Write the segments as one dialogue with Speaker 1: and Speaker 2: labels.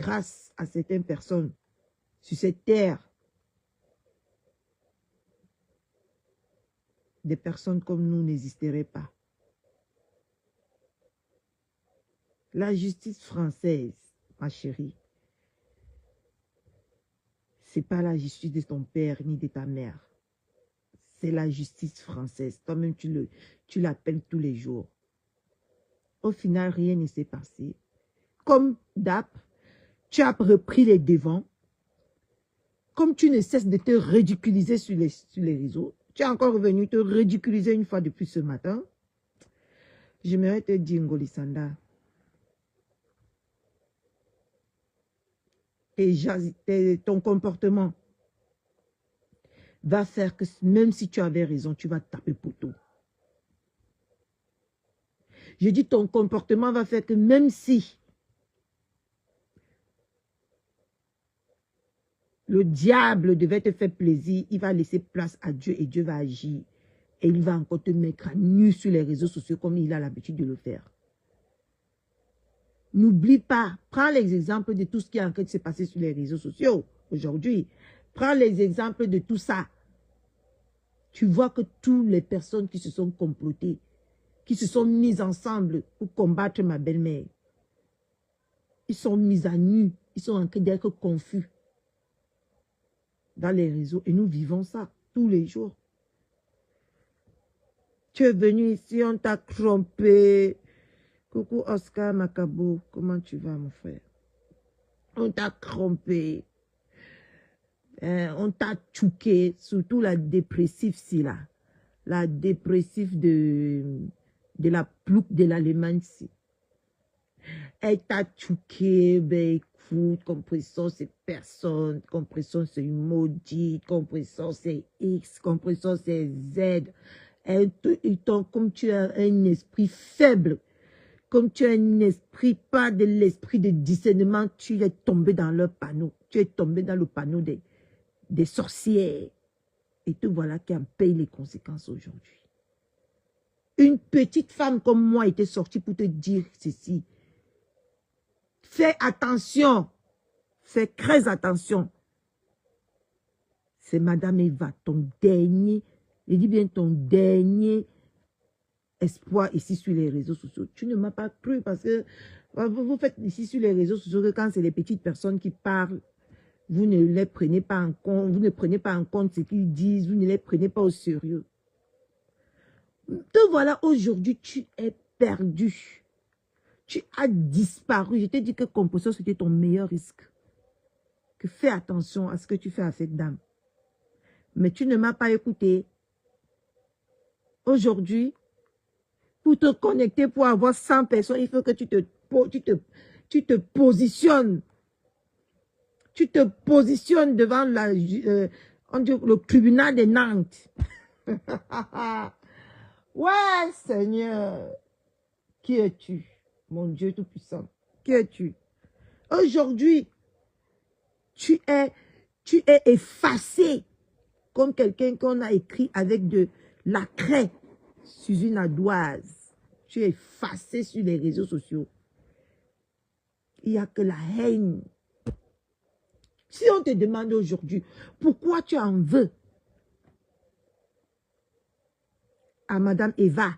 Speaker 1: grâce à certaines personnes sur cette terre, des personnes comme nous n'existeraient pas. La justice française, ma chérie, c'est pas la justice de ton père ni de ta mère. C'est la justice française. Toi-même, tu l'appelles tous les jours. Au final, rien ne s'est passé. Comme d'hab, tu as repris les devants. Comme tu ne cesses de te ridiculiser sur les réseaux, tu es encore venu te ridiculiser une fois depuis ce matin. J'aimerais te dire, Ngoli Sanda, ton comportement va faire que même si tu avais raison, tu vas taper poteau. Je dis ton comportement va faire que même si le diable devait te faire plaisir, il va laisser place à Dieu et Dieu va agir. Et il va encore te mettre à nu sur les réseaux sociaux comme il a l'habitude de le faire. N'oublie pas, prends les exemples de tout ce qui est en train de se passer sur les réseaux sociaux aujourd'hui. Prends les exemples de tout ça. Tu vois que toutes les personnes qui se sont complotées, qui se sont mises ensemble pour combattre ma belle-mère, ils sont mis à nu, ils sont en train d'être confus dans les réseaux. Et nous vivons ça tous les jours. Tu es venu ici, on t'a trompé. Coucou Oscar Macabo, comment tu vas mon frère? On t'a trompé. On t'a tchouqué, surtout la dépressive, si là. La dépressive de la plouc de l'Allemagne, si. Elle t'a tchouqué, ben écoute, compression c'est personne, compression c'est une maudite, compression c'est X, compression c'est Z. Comme tu as un esprit faible, comme tu as un esprit, pas de l'esprit de discernement, tu es tombé dans leur panneau. Tu es tombé dans le panneau des sorcières. Et te voilà qui en paye les conséquences aujourd'hui. Une petite femme comme moi était sortie pour te dire ceci. Fais attention. Fais très attention. C'est Madame Eva, ton dernier, je dis bien ton dernier espoir ici sur les réseaux sociaux. Tu ne m'as pas cru parce que vous faites ici sur les réseaux sociaux que quand c'est les petites personnes qui parlent, vous ne les prenez pas en compte, vous ne prenez pas en compte ce qu'ils disent, vous ne les prenez pas au sérieux. Te voilà aujourd'hui, tu es perdu. Tu as disparu. Je t'ai dit que composition, c'était ton meilleur risque. Que fais attention à ce que tu fais à cette dame. Mais tu ne m'as pas écouté. Aujourd'hui, pour te connecter, pour avoir 100 personnes, il faut que tu te positionnes. Tu te positionnes devant le tribunal de Nantes. Ouais, Seigneur. Qui es-tu, mon Dieu Tout-Puissant? Qui es-tu? Aujourd'hui, tu es effacé comme quelqu'un qu'on a écrit avec de la craie sur une ardoise. Tu es effacé sur les réseaux sociaux. Il n'y a que la haine. Si on te demande aujourd'hui, pourquoi tu en veux à Madame Eva,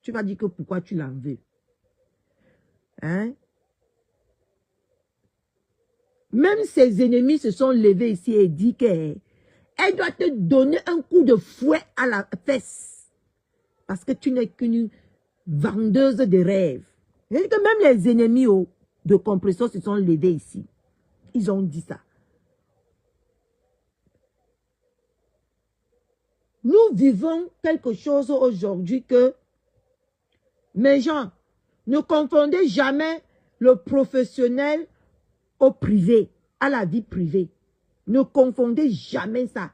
Speaker 1: tu vas dire que pourquoi tu l'en veux. Hein? Même ses ennemis se sont levés ici et dit qu'elle doit te donner un coup de fouet à la fesse. Parce que tu n'es qu'une vendeuse de rêves. Et que même les ennemis de compression se sont levés ici. Ils ont dit ça. Nous vivons quelque chose aujourd'hui que, mes gens, ne confondez jamais le professionnel au privé, à la vie privée. Ne confondez jamais ça.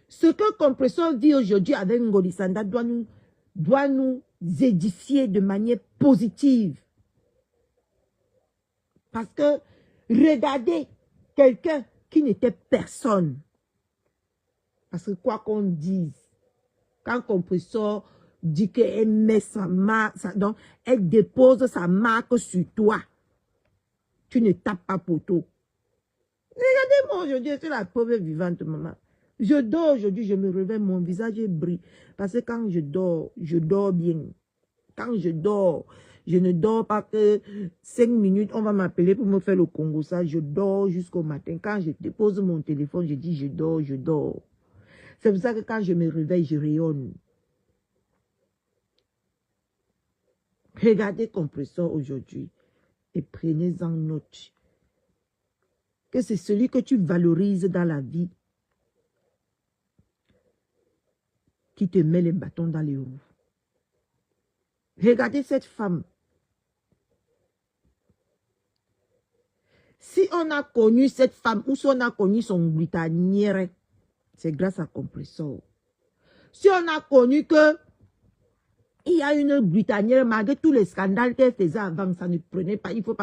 Speaker 1: Ce que Compression vit aujourd'hui avec Ngoli Sanda doit nous édifier de manière positive. Parce que regardez quelqu'un qui n'était personne. Parce que quoi qu'on dise, quand Compression dit qu'elle met sa marque, donc elle dépose sa marque sur toi. Tu ne tapes pas poteau. Regardez-moi aujourd'hui, je suis la preuve vivante, maman. Je dors aujourd'hui, je me réveille, mon visage brille. Parce que quand je dors bien. Quand je dors, je ne dors pas que 5 minutes, on va m'appeler pour me faire le Congo. Ça, je dors jusqu'au matin. Quand je dépose mon téléphone, je dis je dors, je dors. C'est pour ça que quand je me réveille, je rayonne. Regardez Compressor aujourd'hui et prenez-en note. Que c'est celui que tu valorises dans la vie qui te met les bâtons dans les roues. Regardez cette femme. Si on a connu cette femme ou si on a connu son britannière, c'est grâce à Compressor. Si on a connu que il y a une britannière, malgré tous les scandales qu'elle faisait avant, ça ne prenait pas. Il faut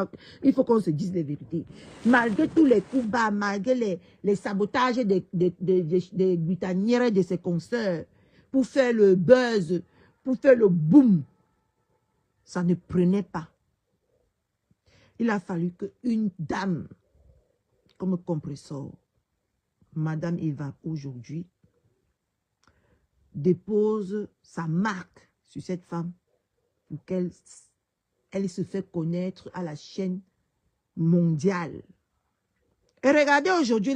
Speaker 1: qu'on se dise les vérités. Malgré tous les coups bas, malgré les sabotages des britannières et de ses consoeurs, pour faire le buzz, pour faire le boom, ça ne prenait pas. Il a fallu qu'une dame, comme Compressor, Madame Eva, aujourd'hui, dépose sa marque sur cette femme pour qu'elle se fait connaître à la chaîne mondiale. Et regardez aujourd'hui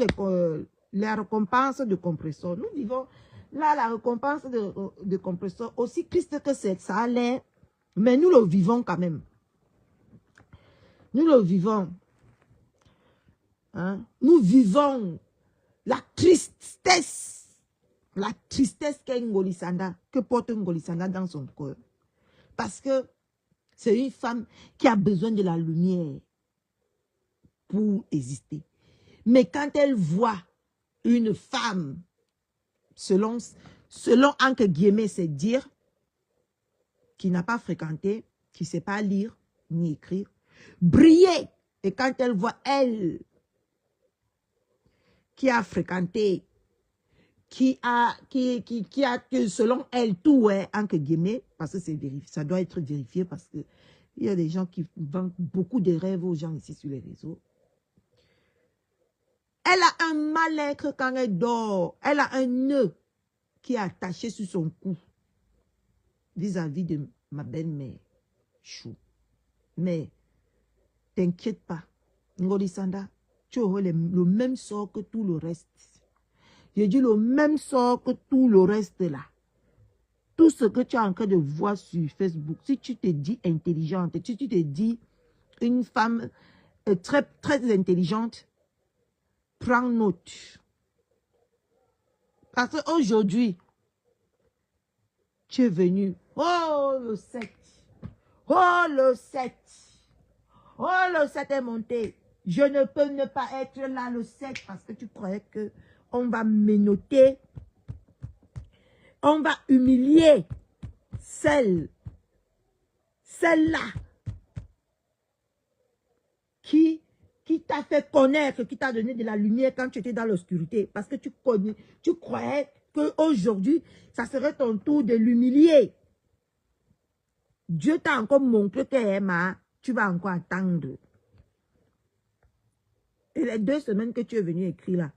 Speaker 1: les récompenses de Compressor. Nous vivons là la récompense de Compressor, aussi triste que ça a l'air, mais nous le vivons quand même. Nous le vivons. Hein? Nous vivons la tristesse qu'est Ngoli Sanda, que porte Ngoli Sanda dans son cœur. Parce que c'est une femme qui a besoin de la lumière pour exister. Mais quand elle voit une femme, selon entre guillemets, c'est dire, qui n'a pas fréquenté, qui ne sait pas lire ni écrire, briller. Et quand elle voit elle, qui a fréquenté, qui a selon elle tout est entre guillemets, parce que c'est vérifié, ça doit être vérifié parce que il y a des gens qui vendent beaucoup de rêves aux gens ici sur les réseaux. Elle a un mal-être quand elle dort. Elle a un nœud qui est attaché sur son cou vis-à-vis de ma belle-mère. Chou. Mais t'inquiète pas, Ngoli Sanda, tu auras le même sort que tout le reste. J'ai dit le même sort que tout le reste là. Tout ce que tu es en train de voir sur Facebook, si tu te dis intelligente, si tu te dis une femme très, très intelligente, prends note. Parce qu'aujourd'hui, tu es venu. Oh, le 7. Oh, le 7. Oh, le 7 est monté. Je ne peux ne pas être là le 7 parce que tu croyais que on va menotter, on va humilier celle-là qui t'a fait connaître, qui t'a donné de la lumière quand tu étais dans l'obscurité. Parce que tu croyais qu'aujourd'hui, ça serait ton tour de l'humilier. Dieu t'a encore montré que tu vas encore attendre. Et les 2 semaines que tu es venu écrire là,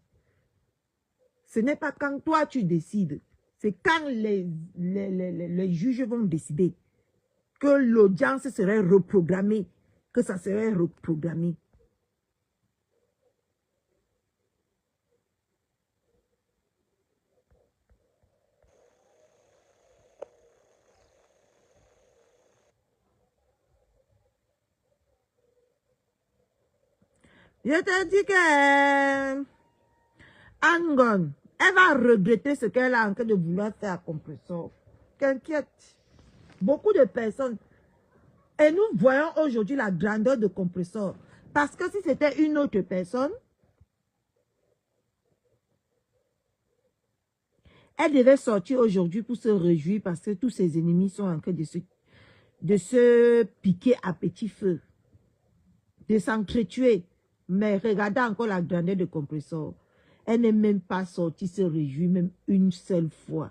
Speaker 1: ce n'est pas quand toi tu décides, c'est quand les juges vont décider que l'audience serait reprogrammée, que ça serait reprogrammé. Je te dis que Angon, elle va regretter ce qu'elle a en train de vouloir faire à Compressor. T'inquiète. Beaucoup de personnes. Et nous voyons aujourd'hui la grandeur de Compressor. Parce que si c'était une autre personne, elle devait sortir aujourd'hui pour se réjouir parce que tous ses ennemis sont en train de se piquer à petit feu. De s'entretuer. Mais regardez encore la grandeur de Compressor. Elle n'est même pas sortie se réjouir même une seule fois.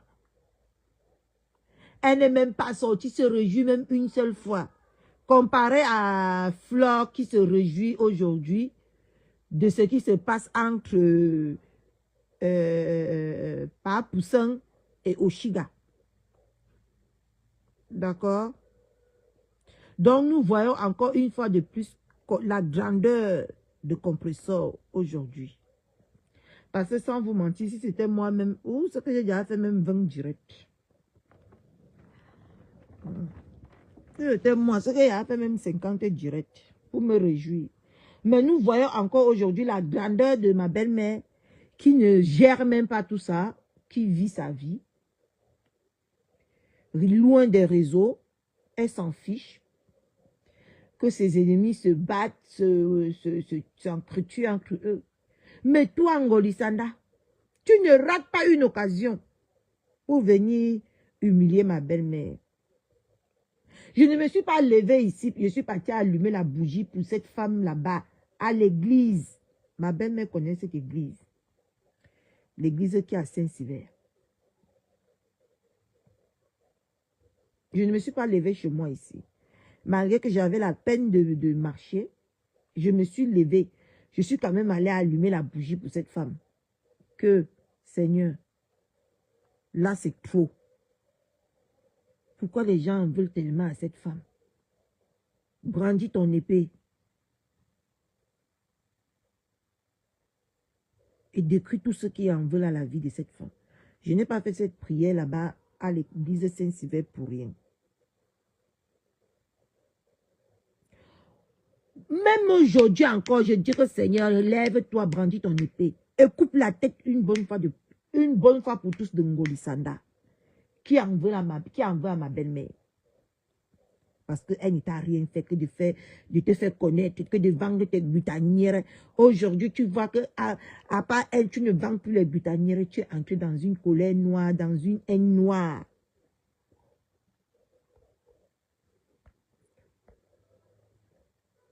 Speaker 1: Elle n'est même pas sortie se réjouir même une seule fois. comparé à Flore qui se réjouit aujourd'hui de ce qui se passe entre Pa Poussang et Oshiga. D'accord? Donc, nous voyons encore une fois de plus la grandeur de Compressor aujourd'hui. Parce que sans vous mentir, si c'était moi-même, ou ce que j'ai déjà fait même 20 directs. Si c'était moi, ce que j'ai fait même 50 directs pour me réjouir. Mais nous voyons encore aujourd'hui la grandeur de ma belle-mère qui ne gère même pas tout ça, qui vit sa vie. Loin des réseaux, elle s'en fiche. Que ses ennemis se battent, s'entretuent entre eux. Mais toi, Ngolisanda, tu ne rates pas une occasion pour venir humilier ma belle-mère. Je ne me suis pas levée ici, je suis partie allumer la bougie pour cette femme là-bas, à l'église. Ma belle-mère connaît cette église. L'église qui est à Saint-Sever. Je ne me suis pas levée chez moi ici. Malgré que j'avais la peine de marcher, je me suis levée. Je suis quand même allée allumer la bougie pour cette femme. Que, Seigneur, là c'est trop. Pourquoi les gens en veulent tellement à cette femme? Brandis ton épée. Et décris tout ce qui en veut à la vie de cette femme. Je n'ai pas fait cette prière là-bas à l'église Saint-Sever pour rien. Même aujourd'hui encore, je dis que Seigneur, lève-toi, brandis ton épée et coupe la tête une bonne fois pour tous de Ngolisanda qui en veut à ma belle-mère. Parce qu'elle ne t'a rien fait que de te faire connaître, que de vendre tes butanières. Aujourd'hui, tu vois que à part elle, tu ne vends plus les butanières, tu es entré dans une colère noire, dans une haine noire.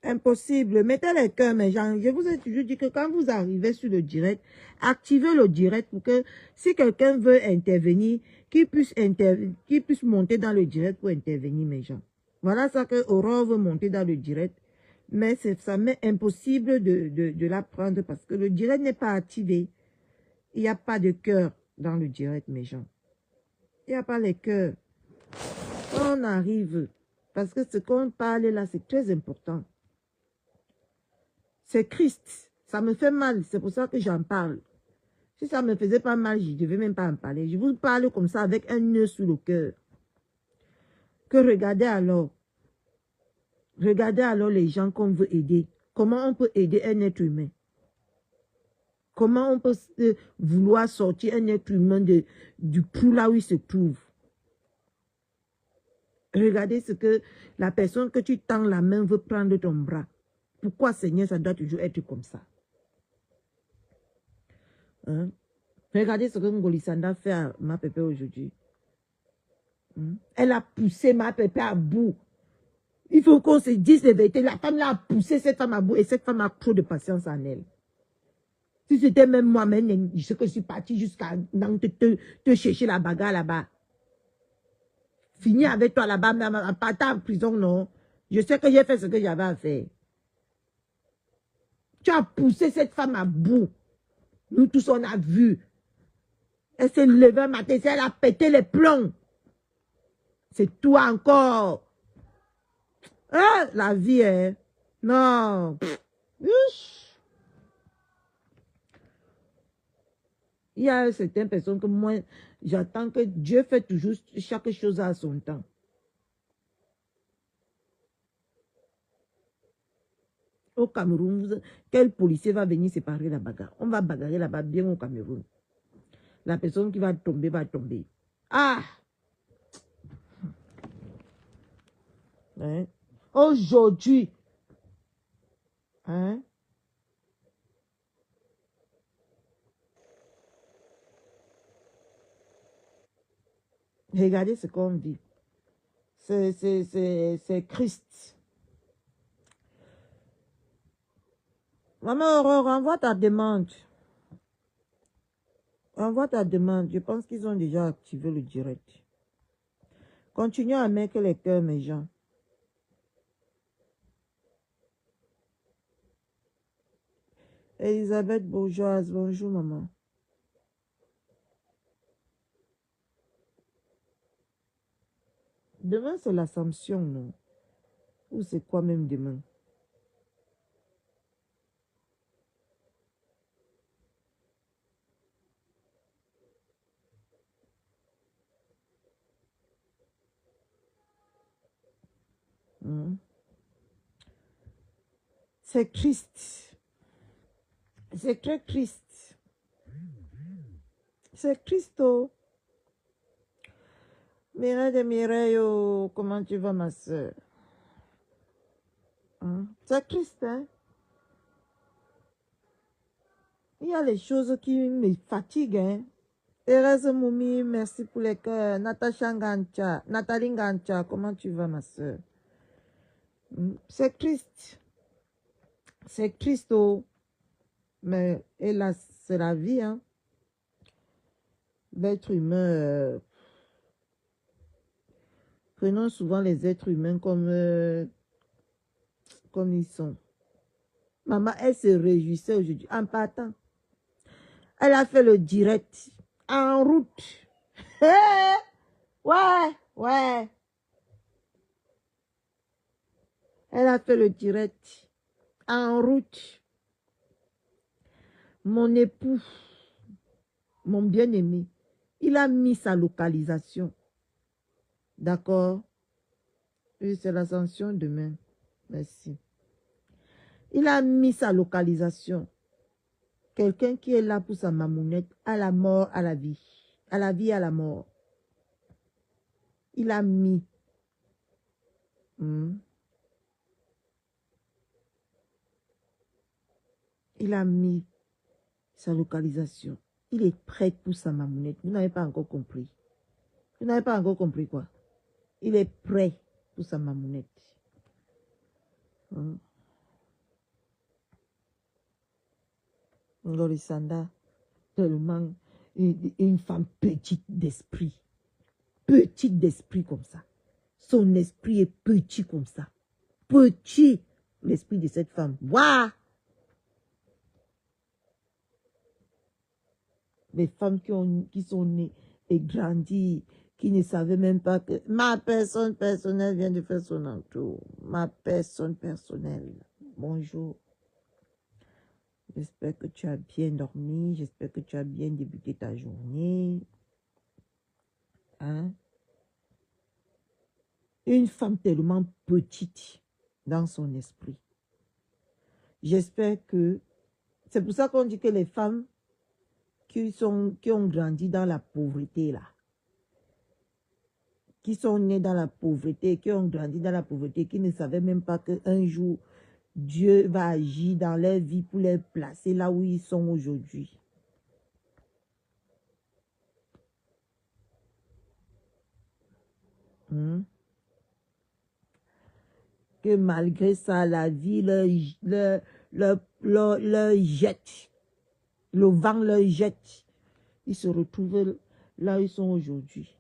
Speaker 1: Impossible. Mettez les cœurs, mes gens. Je vous ai toujours dit que quand vous arrivez sur le direct, activez le direct pour que si quelqu'un veut intervenir, qu'il puisse monter dans le direct pour intervenir, mes gens. Voilà ça que Aurore veut monter dans le direct. Mais ça m'est impossible de la prendre parce que le direct n'est pas activé. Il n'y a pas de cœur dans le direct, mes gens. Il n'y a pas les cœurs. Quand on arrive, parce que ce qu'on parle là, c'est très important. C'est Christ. Ça me fait mal. C'est pour ça que j'en parle. Si ça ne me faisait pas mal, je ne devais même pas en parler. Je vous parle comme ça avec un nœud sous le cœur. Que regardez alors. Regardez alors les gens qu'on veut aider. Comment on peut aider un être humain? Comment on peut vouloir sortir un être humain du trou là où il se trouve? Regardez ce que la personne que tu tends la main veut prendre ton bras. Pourquoi, Seigneur, ça doit toujours être comme ça? Hein? Regardez ce que Ngolisanda fait à ma pépé aujourd'hui. Elle a poussé ma pépé à bout. Il faut qu'on se dise la vérité. La femme là a poussé cette femme à bout et cette femme a trop de patience en elle. Si c'était même moi-même, je sais que je suis partie jusqu'à te chercher la bagarre là-bas. Fini avec toi là-bas, mais en partant en prison, non. Je sais que j'ai fait ce que j'avais à faire. Tu as poussé cette femme à bout. Nous tous, on a vu. Elle s'est levée un matin, elle a pété les plombs. C'est toi encore. Ah, la vie, hein. Non. Il y a certaines personnes que moi, j'attends que Dieu fait toujours chaque chose à son temps. Au Cameroun, quel policier va venir séparer la bagarre? On va bagarrer là-bas bien au Cameroun. La personne qui va tomber, va tomber. Ah! Hein? Aujourd'hui, hein? Regardez ce qu'on vit. C'est Christ. Maman Aurore, envoie ta demande. Envoie ta demande. Je pense qu'ils ont déjà activé le direct. Continuez à mettre les cœurs, mes gens. Elisabeth Bourgeoise, bonjour maman. Demain, c'est l'Assomption, non? Ou c'est quoi même demain? Hmm. C'est triste. C'est très triste. C'est triste, oh. Mireille de Mireille, oh, comment tu vas, ma soeur? Hein? C'est triste, hein? Il y a les choses qui me fatiguent, hein? Thérèse Moumi, merci pour les cœurs. Natacha Ngancha, Nathalie Ngancha, comment tu vas, ma soeur? C'est triste. C'est triste, oh. Mais hélas, c'est la vie, hein? L'être humain, prenons souvent les êtres humains comme ils sont. Maman, elle se réjouissait aujourd'hui en partant. Elle a fait le direct en route. Ouais. Elle a fait le direct en route. Mon époux, mon bien-aimé, il a mis sa localisation. D'accord? Oui, c'est l'ascension demain. Merci. Il a mis sa localisation. Quelqu'un qui est là pour sa mamounette, à la mort, à la vie. À la vie, à la mort. Il a mis. Il a mis sa localisation. Il est prêt pour sa mamounette. Vous n'avez pas encore compris. Vous n'avez pas encore compris quoi? Il est prêt pour sa mamounette. Ngorisanda, tellement une femme petite d'esprit. Petite d'esprit comme ça. Son esprit est petit comme ça. Petit, l'esprit de cette femme. Waouh! Les femmes qui sont nées et grandies, qui ne savaient même pas que ma personne personnelle vient de faire son entour. Ma personne personnelle. Bonjour. J'espère que tu as bien dormi. J'espère que tu as bien débuté ta journée. Hein? Une femme tellement petite dans son esprit. J'espère que... C'est pour ça qu'on dit que les femmes qui ont grandi dans la pauvreté, là, qui sont nées dans la pauvreté, qui ont grandi dans la pauvreté, qui ne savaient même pas qu'un jour, Dieu va agir dans leur vie pour les placer là où ils sont aujourd'hui. Que malgré ça, la vie leur jette. Le vent leur jette. Ils se retrouvent là où ils sont aujourd'hui.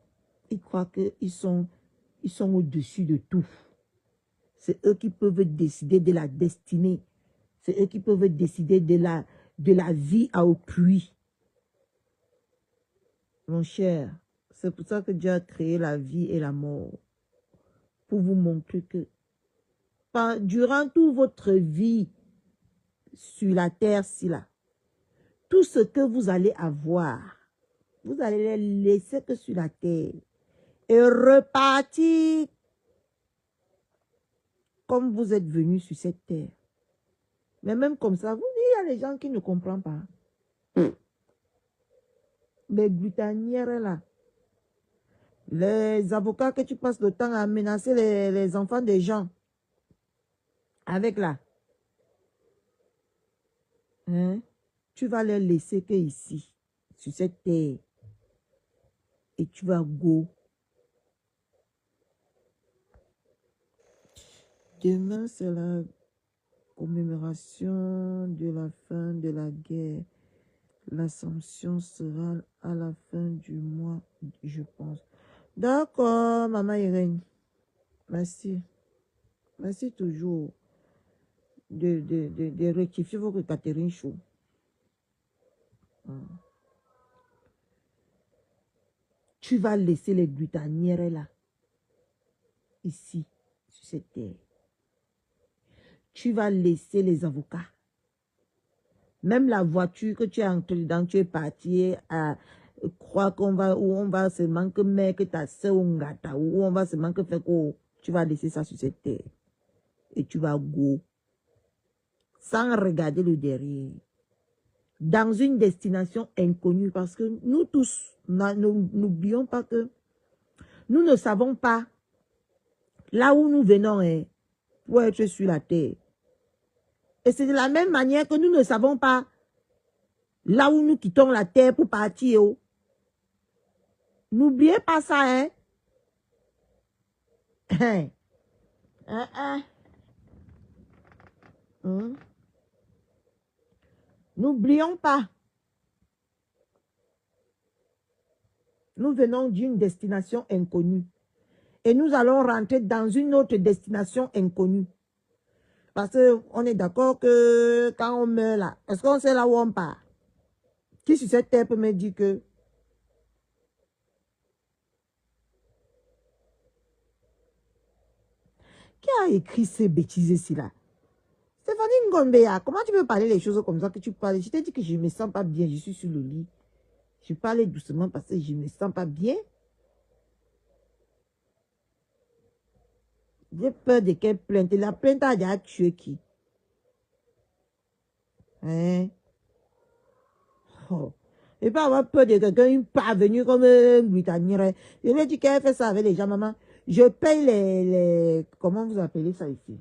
Speaker 1: Ils croient qu'ils sont au-dessus de tout. C'est eux qui peuvent décider de la destinée. C'est eux qui peuvent décider de la vie à autrui. Mon cher, c'est pour ça que Dieu a créé la vie et la mort. Pour vous montrer que durant toute votre vie sur la terre-ci, là, tout ce que vous allez avoir, vous allez les laisser que sur la terre et repartir comme vous êtes venu sur cette terre. Mais même comme ça, il y a des gens qui ne comprennent pas. Les glutanières là, les avocats que tu passes le temps à menacer les enfants des gens avec là, hein? Tu vas les laisser que ici, sur cette terre, et tu vas go. Demain, c'est la commémoration de la fin de la guerre. L'Assomption sera à la fin du mois, je pense. D'accord, maman Irène. Merci. Merci toujours. de rectifier votre Catherine Chou. Tu vas laisser les glutanières là, ici, sur cette terre. Tu vas laisser les avocats. Même la voiture que tu es entré dedans, tu es parti à croire qu'on va, où on va seulement que mettre ta soeur ou gata, où on va seulement que faire quoi. Tu vas laisser ça sur cette terre. Et tu vas go. Sans regarder le derrière. Dans une destination inconnue. Parce que nous tous, n'oublions pas que nous ne savons pas là où nous venons pour être sur la terre. Et c'est de la même manière que nous ne savons pas là où nous quittons la terre pour partir. N'oubliez pas ça, hein. N'oublions pas. Nous venons d'une destination inconnue. Et nous allons rentrer dans une autre destination inconnue. Parce qu'on est d'accord que quand on meurt là, est-ce qu'on sait là où on part? Qui sur cette terre peut me dire que... Qui a écrit ces bêtises ici là? Stéphanie Ngombea, comment tu peux parler les choses comme ça que tu parles? Je t'ai dit que je ne me sens pas bien, je suis sur le lit. Je parlais doucement parce que je ne me sens pas bien. J'ai peur de quelle plainte. La plainte a déjà tué qui? Hein? Oh. Et pas avoir peur de quelqu'un, une parvenue comme Britannique. Je lui ai dit qu'elle fait ça avec les gens, maman. Je paye les... Comment vous appelez ça ici?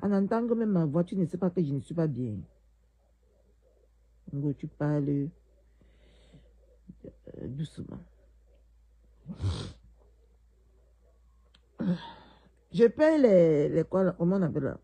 Speaker 1: En entendant que même ma voix, tu ne sais pas que je ne suis pas bien. Donc, tu parles doucement. Je paye les quoi, comment on appelle là?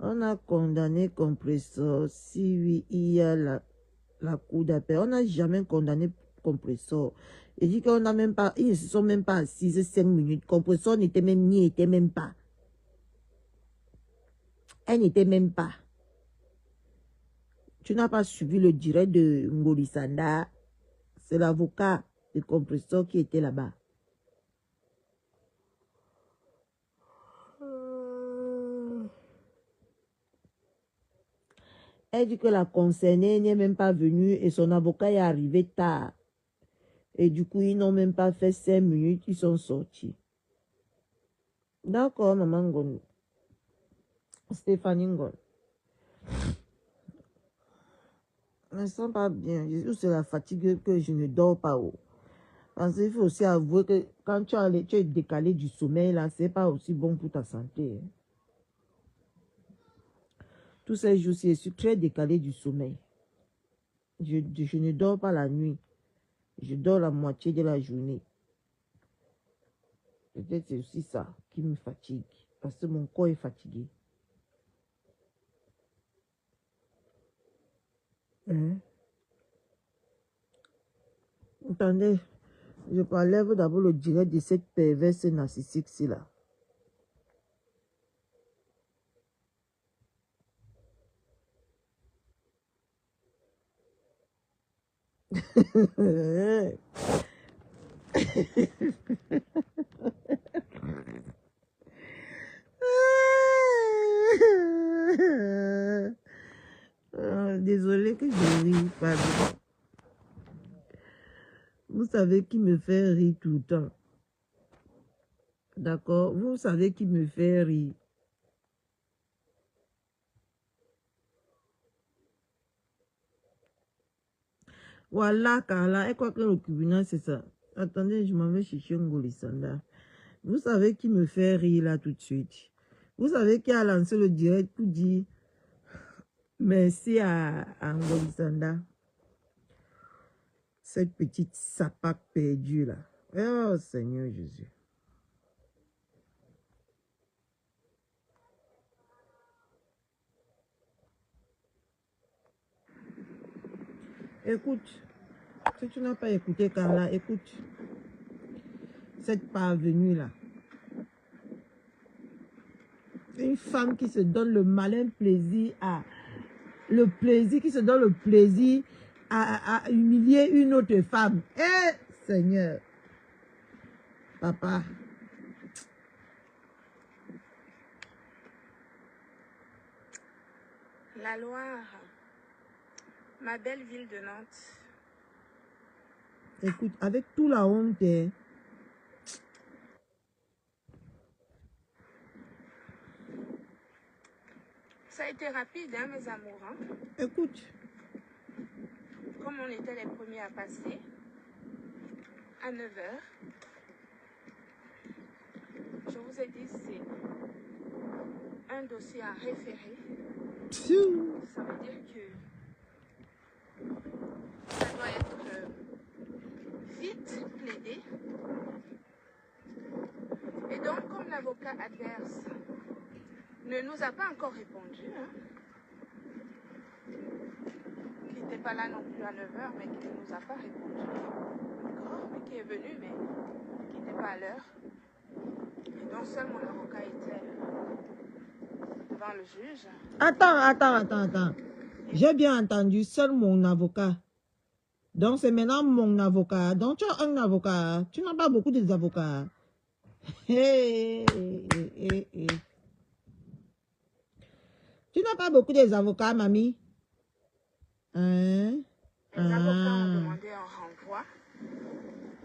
Speaker 1: On a condamné Compressor. Si oui, il y a la cour d'appel. On n'a jamais condamné Compressor. Il dit qu'on n'a même pas, ils ne se sont même pas assis 5 minutes. Compressor n'était même, n'y était même pas. Elle n'était même pas. Tu n'as pas suivi le direct de Ngoli Sanda. C'est l'avocat de Compressor qui était là-bas. Elle dit que la concernée n'est même pas venue et son avocat est arrivé tard. Et du coup, ils n'ont même pas fait 5 minutes, ils sont sortis. D'accord, maman Ngon. Stéphanie Ngon. Je ne me sens pas bien. C'est la fatigue que je ne dors pas. Parce qu'il faut aussi avouer que quand tu es décalé du sommeil, là, c'est pas aussi bon pour ta santé. Tous ces jours-ci, je suis très décalé du sommeil. Je ne dors pas la nuit. Je dors la moitié de la journée. Peut-être c'est aussi ça qui me fatigue. Parce que mon corps est fatigué. Attendez, je enlève d'abord le direct de cette perverse narcissique-là. Désolé que je ris, pardon. Vous savez qui me fait rire tout le temps. D'accord? Vous savez qui me fait rire. Voilà, Carla. Et quoi que le tribunal, c'est ça. Attendez, je m'en vais chercher un Ngolisanda. Vous savez qui me fait rire là tout de suite. Vous savez qui a lancé le direct pour dire merci à Ngolisanda. Cette petite sapac perdue là. Oh Seigneur Jésus. Écoute, si tu n'as pas écouté Carla, écoute. Cette parvenue-là. Une femme qui se donne le malin plaisir à... Le plaisir, qui se donne le plaisir à humilier une autre femme. Eh, Seigneur. Papa.
Speaker 2: La Loire, ma belle ville de Nantes.
Speaker 1: Écoute, avec toute la honte, hein,
Speaker 2: ça a été rapide, hein, mes amours. Hein.
Speaker 1: écoute.
Speaker 2: Comme on était les premiers à passer, à 9 h, je vous ai dit, c'est un dossier à référer.
Speaker 1: Pfiou.
Speaker 2: Ça veut dire que ça doit être vite plaidé. Et donc, comme l'avocat adverse ne nous a pas encore répondu, hein, qui n'était pas là non plus à 9 h, mais qui ne nous a pas répondu, d'accord, mais qui est venu, mais qui n'était pas à l'heure. Et donc, seul mon avocat était devant le juge.
Speaker 1: Attends. J'ai bien entendu, seul mon avocat. Donc, c'est maintenant mon avocat. Donc, tu as un avocat. Tu n'as pas beaucoup d'avocats. Hey. Tu n'as pas beaucoup d'avocats, mamie. Hein?
Speaker 2: Les avocats ont demandé un renvoi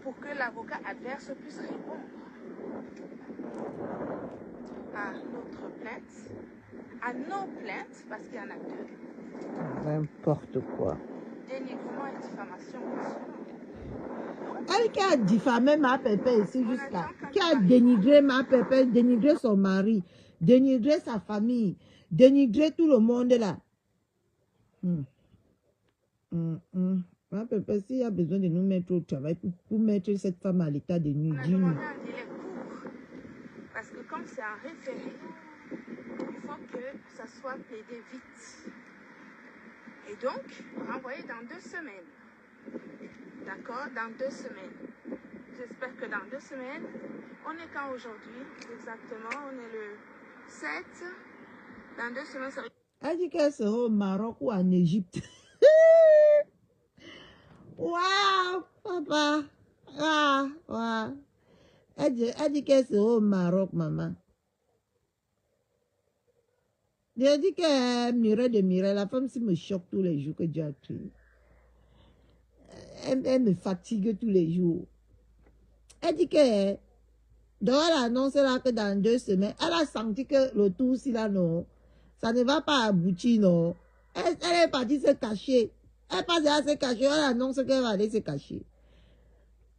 Speaker 2: pour que l'avocat adverse puisse répondre à notre plainte, à nos plaintes, parce qu'il y en a deux.
Speaker 1: N'importe quoi.
Speaker 2: Dénigrement et diffamation.
Speaker 1: Elle qui a diffamé ma pépé ici jusqu'à, qui a dénigré ma pépé, dénigré son mari, dénigré sa famille, dénigré tout le monde là. Ma pépé, s'il y a besoin de nous mettre au travail pour mettre cette femme à l'état de nuit,
Speaker 2: on a demandé un délai court, parce que comme c'est un référé, il faut que ça soit plaidé vite. Et donc, renvoyé dans 2 semaines. D'accord? Dans 2 semaines. J'espère que dans 2 semaines, on est quand aujourd'hui? Exactement, on est le 7. Dans 2 semaines, ça va...
Speaker 1: Elle dit qu'elle sera au Maroc ou en Égypte. Waouh, papa. Ah, waouh. Elle dit qu'elle sera au Maroc, maman. J'ai dit que Mireille, la femme si me choque tous les jours que Dieu a créé. Elle me fatigue tous les jours. Elle dit que donc elle annonce là que dans 2 semaines, elle a senti que le tout si là non, ça ne va pas aboutir non. Elle est partie se cacher. Elle passe à se cacher, elle annonce qu'elle va aller se cacher.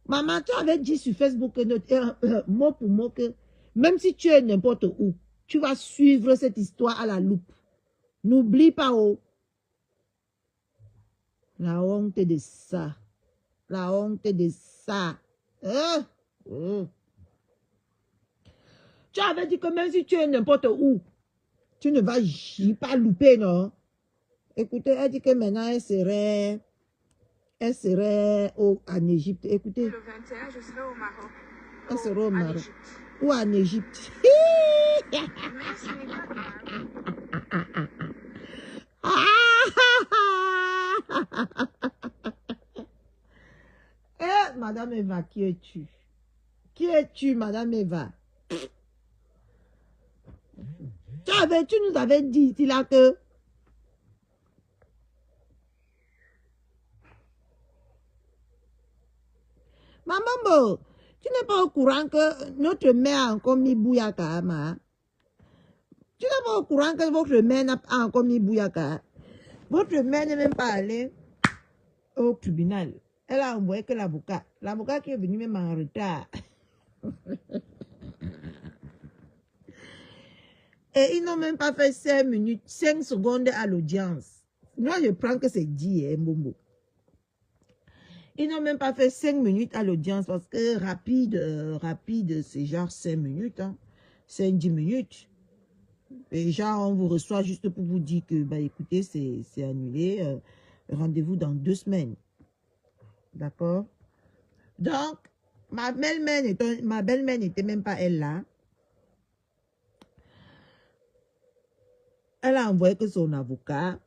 Speaker 1: Maman, tu avais dit sur Facebook mot pour mot que même si tu es n'importe où, tu vas suivre cette histoire à la loupe. N'oublie pas, oh. La honte de ça. La honte de ça. Tu avais dit que même si tu es n'importe où, tu ne vas pas louper, non? Écoutez, elle dit que maintenant, elle serait en Égypte. Écoutez.
Speaker 2: Le 21, je serai au Maroc.
Speaker 1: Elle sera au Maroc.
Speaker 2: Égypte.
Speaker 1: Ou en Égypte.
Speaker 2: Mais ce n'est pas grave.
Speaker 1: Eh, Madame Eva, qui es-tu? Qui es-tu, Madame Eva? Tu nous avais dit ici là que Maman, tu n'es pas au courant que notre mère a encore mis Bouyaka, ma? Tu n'es pas au courant que votre mère n'a pas encore mis Bouyaka? Votre mère n'est même pas allée au tribunal. Elle a envoyé que l'avocat. L'avocat qui est venu même en retard. Et ils n'ont même pas fait 5 minutes, 5 secondes à l'audience. Moi, je prends que c'est dit, hein, Mbombo. Ils n'ont même pas fait 5 minutes à l'audience parce que rapide, c'est genre 5 minutes, hein. 5-10 minutes. Et genre, on vous reçoit juste pour vous dire que, bah écoutez, c'est annulé. Rendez-vous dans 2 semaines. D'accord? Donc, ma belle-mère n'était même pas elle là. Elle a envoyé que son avocat.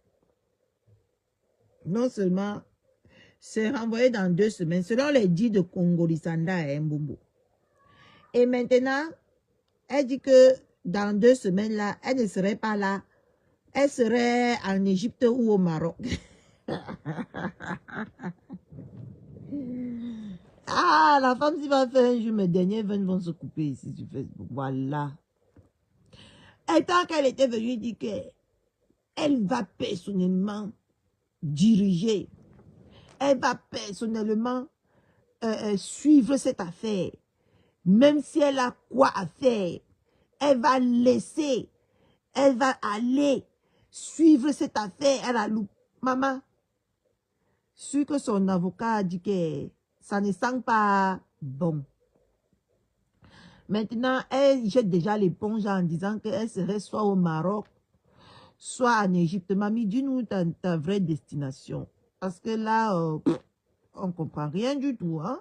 Speaker 1: Non seulement c'est renvoyé dans 2 semaines, selon les dits de Congolisanda et Mbumbo. Et maintenant, elle dit que dans 2 semaines là, elle ne serait pas là. Elle serait en Égypte ou au Maroc. Ah, la femme qui va faire un jour, mes derniers veines vont se couper ici sur Facebook. Voilà. Et tant qu'elle était venue dire qu'elle va personnellement diriger, elle va personnellement suivre cette affaire. Même si elle a quoi à faire, elle va laisser, elle va aller suivre cette affaire. Elle a loup. Maman, sûr que son avocat a dit que ça ne sent pas bon. Maintenant, elle jette déjà l'éponge en disant qu'elle serait soit au Maroc, soit en Égypte. Mamie, dis-nous ta vraie destination. Parce que là, on ne comprend rien du tout. Hein?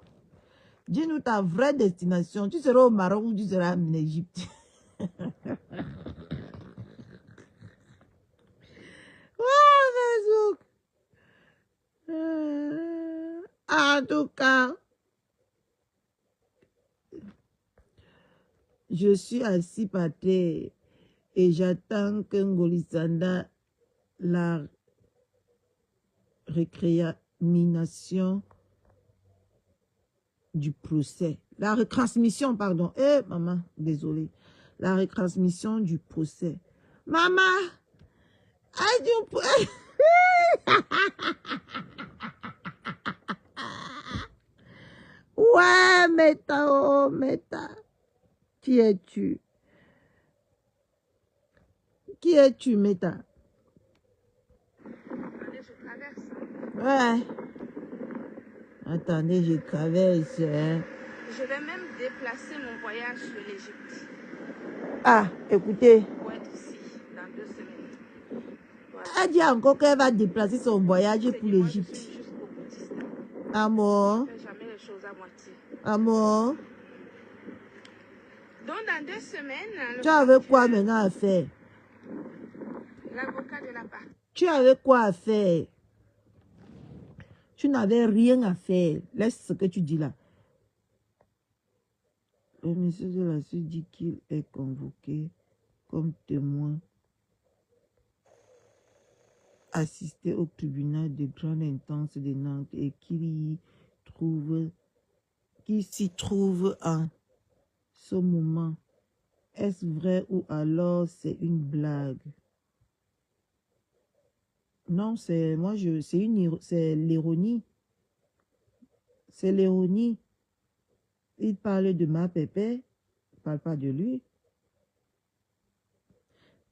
Speaker 1: Dis-nous ta vraie destination. Tu seras au Maroc ou tu seras en Égypte? En tout cas, je suis assis par terre et j'attends que Ngolisanda la récrimination du procès. La retransmission, pardon. Eh, maman, désolée. La retransmission du procès. Maman, I do... Ouais, Meta, oh, Meta. Qui es-tu? Qui es-tu, Meta?
Speaker 2: Attendez, je traverse.
Speaker 1: Ouais. Attendez, je traverse. Hein.
Speaker 2: Je vais même déplacer mon voyage sur l'Égypte
Speaker 1: Ah, écoutez.
Speaker 2: pour être ici dans 2 semaines. Voilà.
Speaker 1: Elle dit encore qu'elle va déplacer son voyage pour
Speaker 2: Seigneur, moi, je
Speaker 1: l'Égypte.
Speaker 2: suis jusqu'au boutiste.
Speaker 1: Amour.
Speaker 2: Je ne fais jamais les choses à moitié.
Speaker 1: Amour.
Speaker 2: Donc, dans 2 semaines,
Speaker 1: Tu avais quoi maintenant à faire?
Speaker 2: l'avocat de la partie.
Speaker 1: Tu avais quoi à faire? Tu n'avais rien à faire. Laisse ce que tu dis là. Le ministre de la Suisse dit qu'il est convoqué comme témoin assisté au tribunal de grande instance de Nantes et qu'il s'y trouve en ce moment. Est-ce vrai ou alors c'est une blague? Non, c'est c'est l'ironie. C'est l'ironie. Il parle de ma pépé, il ne parle pas de lui.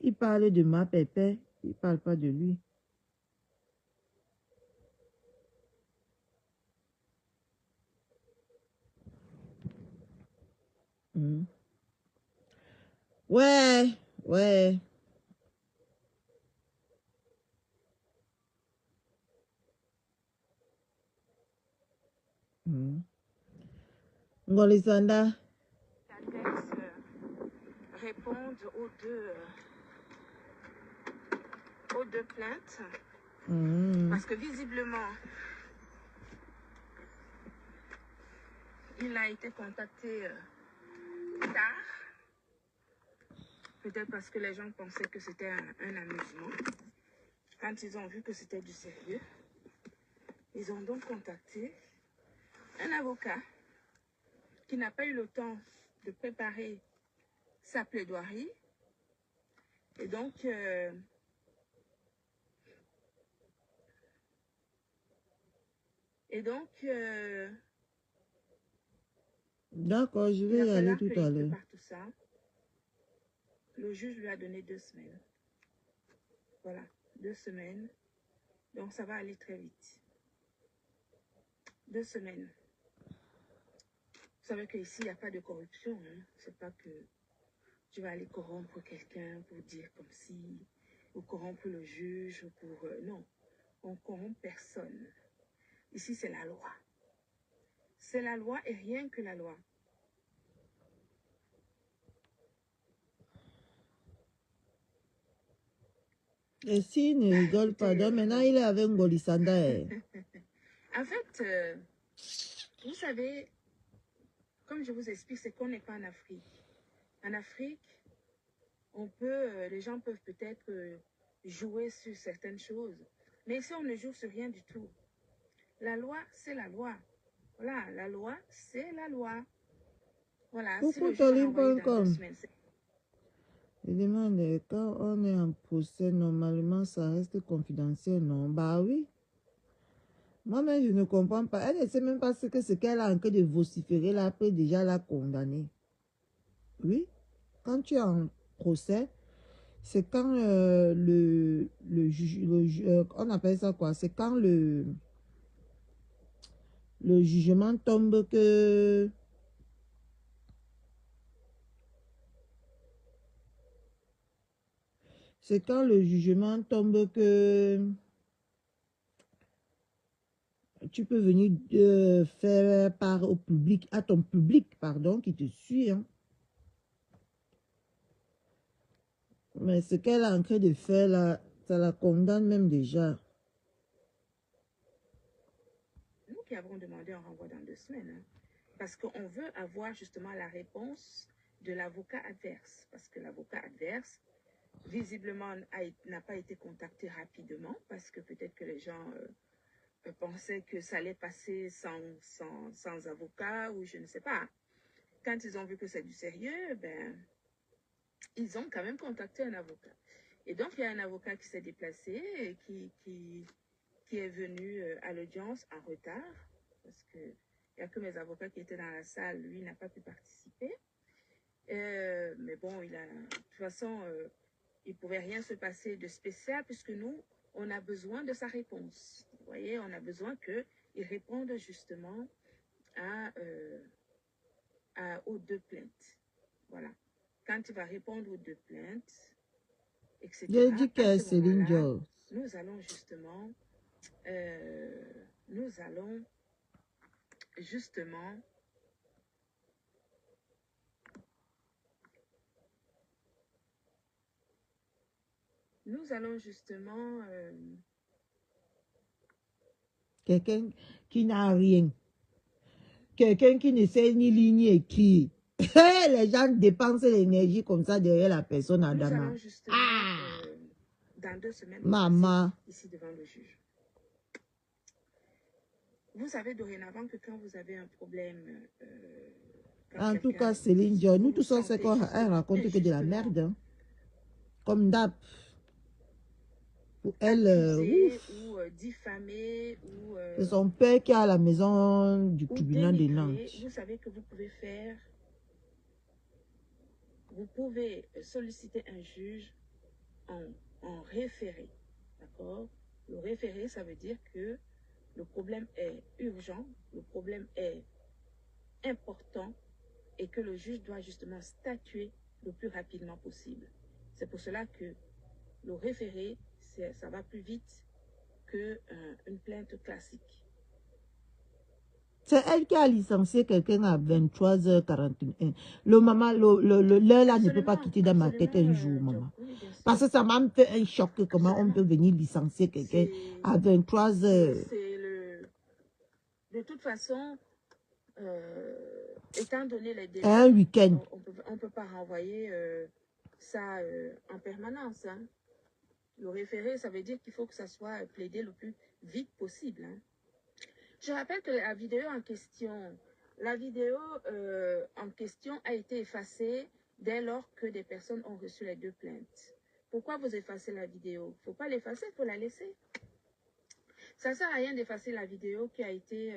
Speaker 1: Il parle de ma pépé, il ne parle pas de lui. Mm. Ouais, ouais. Mm. Ngolisanda.
Speaker 2: Répondent aux deux plaintes.
Speaker 1: Mm.
Speaker 2: Parce que visiblement, il a été contacté tard. Peut-être parce que les gens pensaient que c'était un amusement. Quand ils ont vu que c'était du sérieux, ils ont donc contacté un avocat qui n'a pas eu le temps de préparer sa plaidoirie. Et donc,
Speaker 1: D'accord, je vais y aller tout à l'heure.
Speaker 2: tout ça. Le juge lui a donné 2 semaines. Voilà, 2 semaines. Donc, ça va aller très vite. 2 semaines. Vous savez qu'ici, il n'y a pas de corruption. Hein. C'est pas que tu vas aller corrompre quelqu'un pour dire comme si, ou corrompre le juge, ou pour... non. on corrompt personne. Ici, c'est la loi. C'est la loi et rien que la loi.
Speaker 1: Et s'il ne rigole pas, donc maintenant il est avec Ngolisanda.
Speaker 2: En fait, vous savez, comme je vous explique, c'est qu'on n'est pas en Afrique. En Afrique, les gens peuvent peut-être jouer sur certaines choses. Mais ici, on ne joue sur rien du tout. La loi, c'est la loi. Voilà, la loi, c'est la loi. Voilà, si le juge a renvoyé dans 2 semaines,
Speaker 1: je demande, quand on est en procès, normalement, ça reste confidentiel, non? Bah oui. Moi-même, je ne comprends pas. Elle ne sait même pas ce qu'elle a en train de vociférer là, après déjà la condamner. Oui. Quand tu es en procès, c'est quand on appelle ça quoi? C'est quand le jugement tombe que... C'est quand le jugement tombe que... Tu peux venir faire part au public, à ton public, pardon, qui te suit. Hein. Mais ce qu'elle est en train de faire là, ça la condamne même déjà.
Speaker 2: Nous qui avons demandé un renvoi dans 2 semaines, hein, parce qu'on veut avoir justement la réponse de l'avocat adverse. Parce que l'avocat adverse, visiblement, n'a pas été contacté rapidement, parce que peut-être que les gens pensaient que ça allait passer sans avocat, ou je ne sais pas. Quand ils ont vu que c'est du sérieux, ben, ils ont quand même contacté un avocat. Et donc, il y a un avocat qui s'est déplacé et qui est venu à l'audience en retard, parce qu'il n'y a que mes avocats qui étaient dans la salle, lui n'a pas pu participer. Mais bon, de toute façon, il ne pouvait rien se passer de spécial, puisque nous, on a besoin de sa réponse. Vous voyez, on a besoin qu'il réponde justement aux 2 plaintes. Voilà. Quand il va répondre aux 2 plaintes, etc.
Speaker 1: J'ai dit que Céline Dion.
Speaker 2: Nous allons justement
Speaker 1: quelqu'un qui n'a rien. Quelqu'un qui ne sait ni lire ni écrire. Les gens dépensent l'énergie comme ça derrière la personne à Dama.
Speaker 2: Nous allons justement, dans 2 semaines,
Speaker 1: Maman.
Speaker 2: ici devant le juge. Vous savez dorénavant que quand vous avez un problème...
Speaker 1: en tout cas, Céline Dion, nous tous on sait qu'on raconte que de la merde. Hein. Comme d'hab. Pour elle,
Speaker 2: ou diffamé, ou...
Speaker 1: c'est son père qui est à la maison du tribunal de Nantes.
Speaker 2: Vous savez que vous pouvez faire... Vous pouvez solliciter un juge en référé. D'accord? Le référé, ça veut dire que le problème est urgent, le problème est important et que le juge doit justement statuer le plus rapidement possible. C'est pour cela que le référé, ça va plus vite qu'une plainte classique.
Speaker 1: C'est elle qui a licencié quelqu'un à 23h41. L'heure là ne peut pas quitter dans ma tête un jour, maman. Parce que ça m'a fait un choc. Comment on peut venir licencier quelqu'un à 23h.
Speaker 2: De toute façon, étant donné les délais,
Speaker 1: un week-end.
Speaker 2: On ne peut pas renvoyer ça en permanence. Hein. Le référé, ça veut dire qu'il faut que ça soit plaidé le plus vite possible. Hein. Je rappelle que la vidéo en question a été effacée dès lors que des personnes ont reçu les 2 plaintes. Pourquoi vous effacez la vidéo? Il ne faut pas l'effacer, il faut la laisser. Ça ne sert à rien d'effacer la vidéo qui a été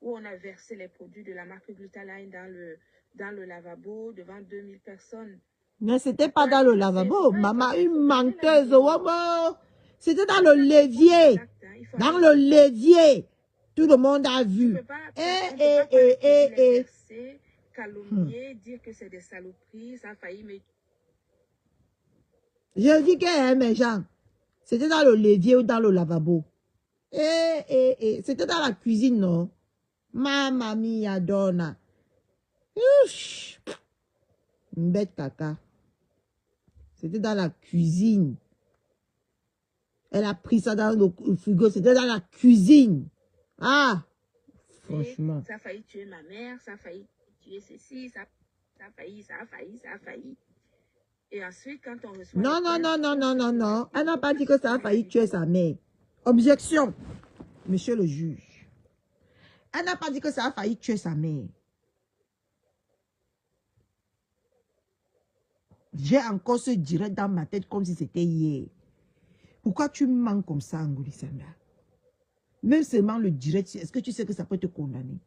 Speaker 2: où on a versé les produits de la marque Glutaline dans le lavabo devant 2000 personnes.
Speaker 1: Mais ce n'était pas dans le lavabo, maman, une menteuse. C'était dans le levier. Dans le levier. Tout le monde a vu.
Speaker 2: Calomnier, dire que c'est des saloperies, ça a failli me...
Speaker 1: Je dis que mes gens, c'était dans le levier ou dans le lavabo. C'était dans la cuisine, non? Mamma mia donna. Une bête caca. C'était dans la cuisine. Elle a pris ça dans le frigo. C'était dans la cuisine. Ah, franchement.
Speaker 2: Ça a failli tuer ma mère, ça a failli tuer ceci, ça a failli. Et ensuite, quand on reçoit...
Speaker 1: Non. Elle n'a pas dit que ça a failli tuer sa mère. Objection, monsieur le juge. Elle n'a pas dit que ça a failli tuer sa mère. J'ai encore ce direct dans ma tête comme si c'était hier. Pourquoi tu mens comme ça, Angolisanda? Même seulement le direct, est-ce que tu sais que ça peut te condamner?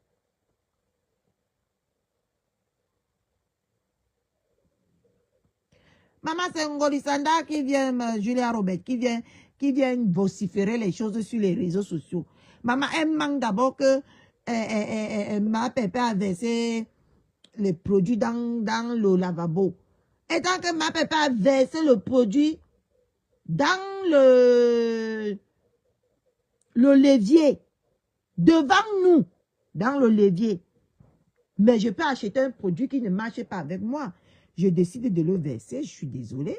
Speaker 1: Maman, c'est Angolisanda qui vient, Julia Robert, qui vient vociférer les choses sur les réseaux sociaux. Maman, elle manque d'abord que ma pépé a versé les produits dans le lavabo. Et tant que ma pépé a versé le produit dans le levier, devant nous, dans le levier. Mais je peux acheter un produit qui ne marche pas avec moi. Je décide de le verser, je suis désolée.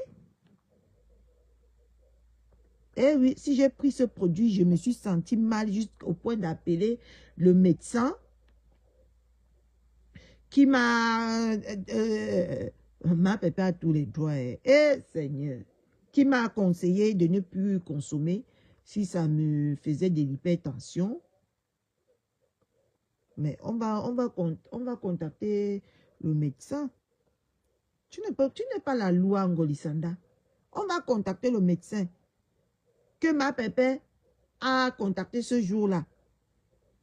Speaker 1: Eh oui, si j'ai pris ce produit, je me suis sentie mal jusqu'au point d'appeler le médecin qui m'a... ma pépé a tous les droits. Seigneur, qui m'a conseillé de ne plus consommer si ça me faisait de l'hypertension. Mais on va contacter le médecin. Tu n'es pas la loi, Angolisanda. On va contacter le médecin que ma pépé a contacté ce jour-là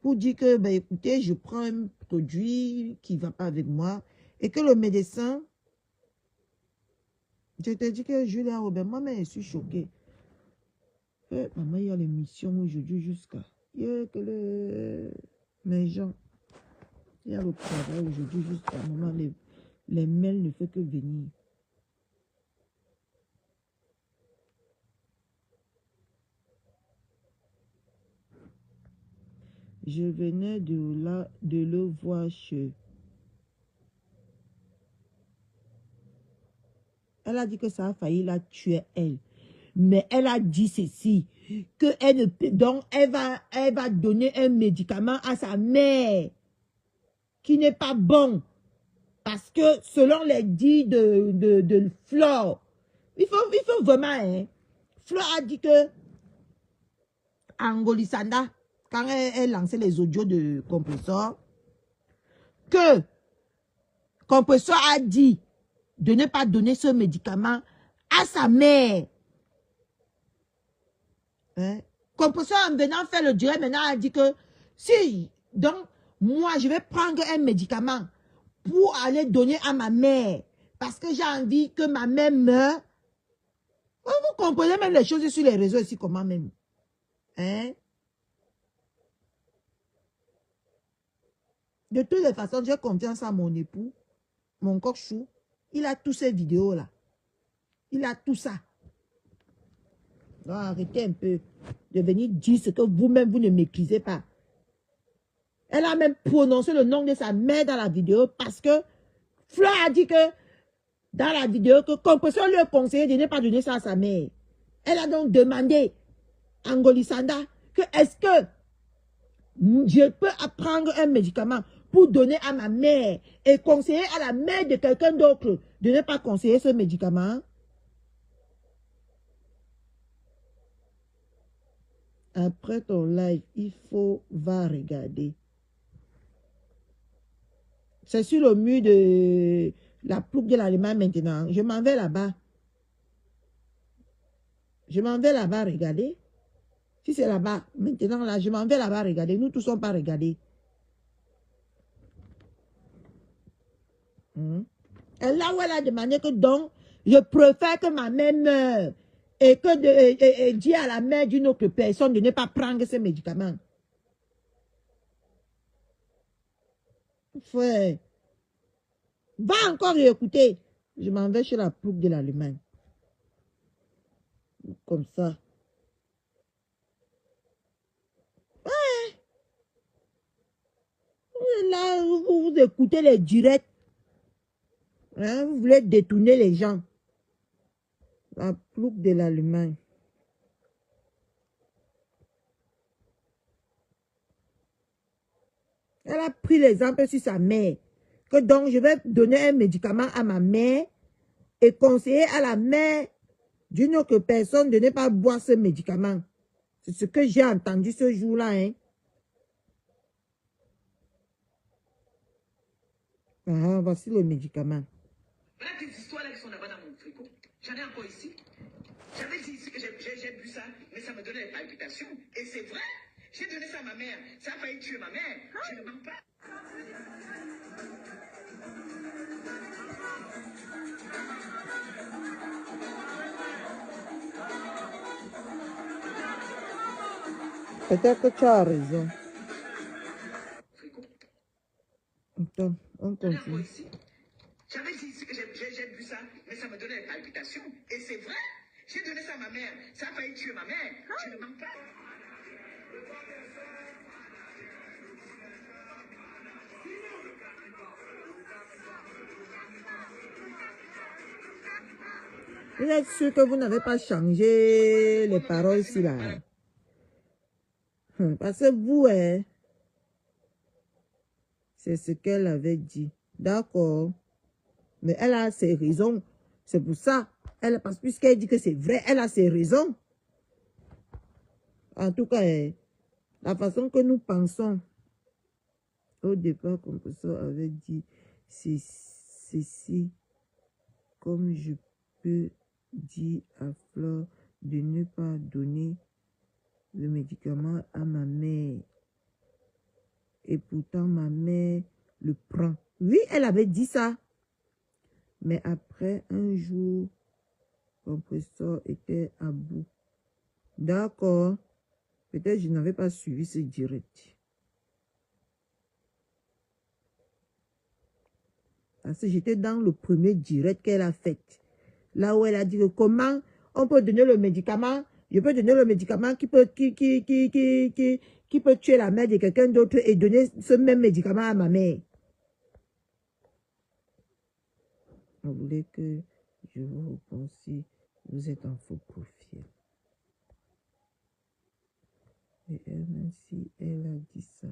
Speaker 1: pour dire que, ben, écoutez, je prends un produit qui ne va pas avec moi et que le médecin... Je te dis que Julia Robert, moi-même, je suis choquée. Maman, il y a l'émission aujourd'hui jusqu'à... Il y a que mes gens... Il y a le travail aujourd'hui jusqu'à un moment, les mails ne font que venir. Je venais de le voir chez... Elle a dit que ça a failli la tuer, elle. Mais elle a dit ceci, que donc elle va donner un médicament à sa mère qui n'est pas bon. Parce que selon les dits de Flore, il faut vraiment, hein. Flore a dit que Angolisanda, quand elle lançait les audios de Compressor, que Compressor a dit de ne pas donner ce médicament à sa mère. Hein? Compressor, en venant faire le direct, maintenant a dit que si, donc, moi, je vais prendre un médicament pour aller donner à ma mère. Parce que j'ai envie que ma mère meure. Vous comprenez même les choses sur les réseaux ici, comment même. Hein? De toutes les façons, j'ai confiance à mon époux, mon coq-chou. Il a tous ces vidéos-là. Il a tout ça. Donc, arrêtez un peu de venir dire ce que vous-même, vous ne maîtrisez pas. Elle a même prononcé le nom de sa mère dans la vidéo parce que Fleur a dit que dans la vidéo que Compressor lui a conseillé de ne pas donner ça à sa mère. Elle a donc demandé à Angolisanda que est-ce que je peux prendre un médicament pour donner à ma mère et conseiller à la mère de quelqu'un d'autre de ne pas conseiller ce médicament. Après ton live, il va regarder. C'est sur le mur de la plouc de l'Allemagne maintenant. Je m'en vais là-bas. Je m'en vais là-bas regarder. Si c'est là-bas, maintenant là, je m'en vais là-bas regarder. Nous tous ne sommes pas regardés. Et là où elle a demandé que donc, je préfère que ma mère meure et que dire à la mère d'une autre personne de ne pas prendre ces médicaments. Frère, va encore écouter. Je m'en vais chez la plouc de l'Allemagne. Comme ça. là, vous écoutez les directs. Hein, vous voulez détourner les gens. La plouc de l'Allemagne. Elle a pris l'exemple sur sa mère. Que donc, je vais donner un médicament à ma mère et conseiller à la mère d'une autre personne de ne pas boire ce médicament. C'est ce que j'ai entendu ce jour-là. Hein. Ah, voici le médicament.
Speaker 3: Voilà des histoires-là qui sont là-bas dans mon frigo. J'en ai encore ici. J'avais dit ici que j'ai bu ça, mais ça me donnait des palpitations. Et c'est vrai. J'ai donné ça à ma mère. Ça a failli tuer ma mère. Je ne mens pas.
Speaker 1: Peut-être que tu as raison.
Speaker 3: Frigo.
Speaker 1: Attends, on
Speaker 3: J'en ai encore
Speaker 1: continue.
Speaker 3: ici. J'avais dit ici que j'ai bu ça, mais ça me donnait des palpitations. Et c'est vrai. J'ai donné ça à ma mère. Ça a failli tuer ma mère. Je ne mens pas.
Speaker 1: Vous êtes sûr que vous n'avez pas changé les paroles ici là? Parce que vous, hein, c'est ce qu'elle avait dit. D'accord. Mais elle a ses raisons. C'est pour ça. Parce que puisqu'elle dit que c'est vrai, elle a ses raisons. En tout cas, hein, la façon que nous pensons. Au départ, comme ça avait dit ceci. Comme je peux dire à Fleur de ne pas donner le médicament à ma mère. Et pourtant, ma mère le prend. Oui, elle avait dit ça. Mais après, un jour, le compresseur était à bout. D'accord. Peut-être que je n'avais pas suivi ce direct. Parce que j'étais dans le premier direct qu'elle a fait. Là où elle a dit que comment on peut donner le médicament. Je peux donner le médicament qui peut tuer la mère de quelqu'un d'autre et donner ce même médicament à ma mère. Vous voulez que je vous réponde si vous êtes en faux profil. Et elle, même si elle a dit ça,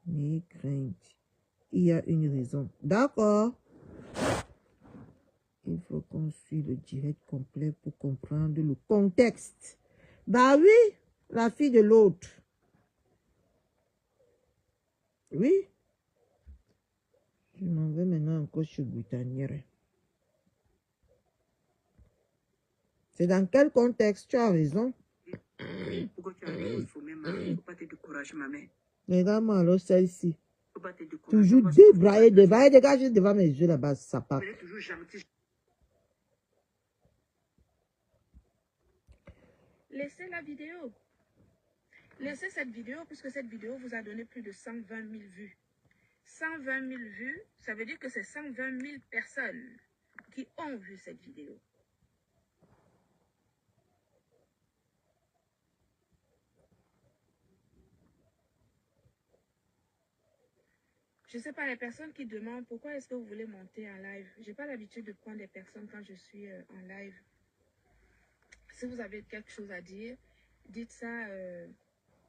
Speaker 1: n'ayez crainte. Il y a une raison. D'accord. Il faut qu'on suive le direct complet pour comprendre le contexte. Bah oui, la fille de l'autre. Oui. Je m'en vais maintenant encore chez Boutanière. C'est dans quel contexte? Tu as raison.
Speaker 3: Pourquoi tu as dit qu'il faut même, il ne faut pas te décourager, ma mère.
Speaker 1: Regarde-moi alors celle-ci.
Speaker 3: Il ne faut pas te décourager.
Speaker 1: Toujours débraillé, dégagé devant mes yeux là-bas, ça part.
Speaker 3: Elle est toujours gentille.
Speaker 2: Laissez la vidéo. Laissez cette vidéo puisque cette vidéo vous a donné plus de 120 000 vues. 120 000 vues, ça veut dire que c'est 120 000 personnes qui ont vu cette vidéo. Je ne sais pas, les personnes qui demandent pourquoi est-ce que vous voulez monter en live. Je n'ai pas l'habitude de prendre des personnes quand je suis en live. Si vous avez quelque chose à dire, dites ça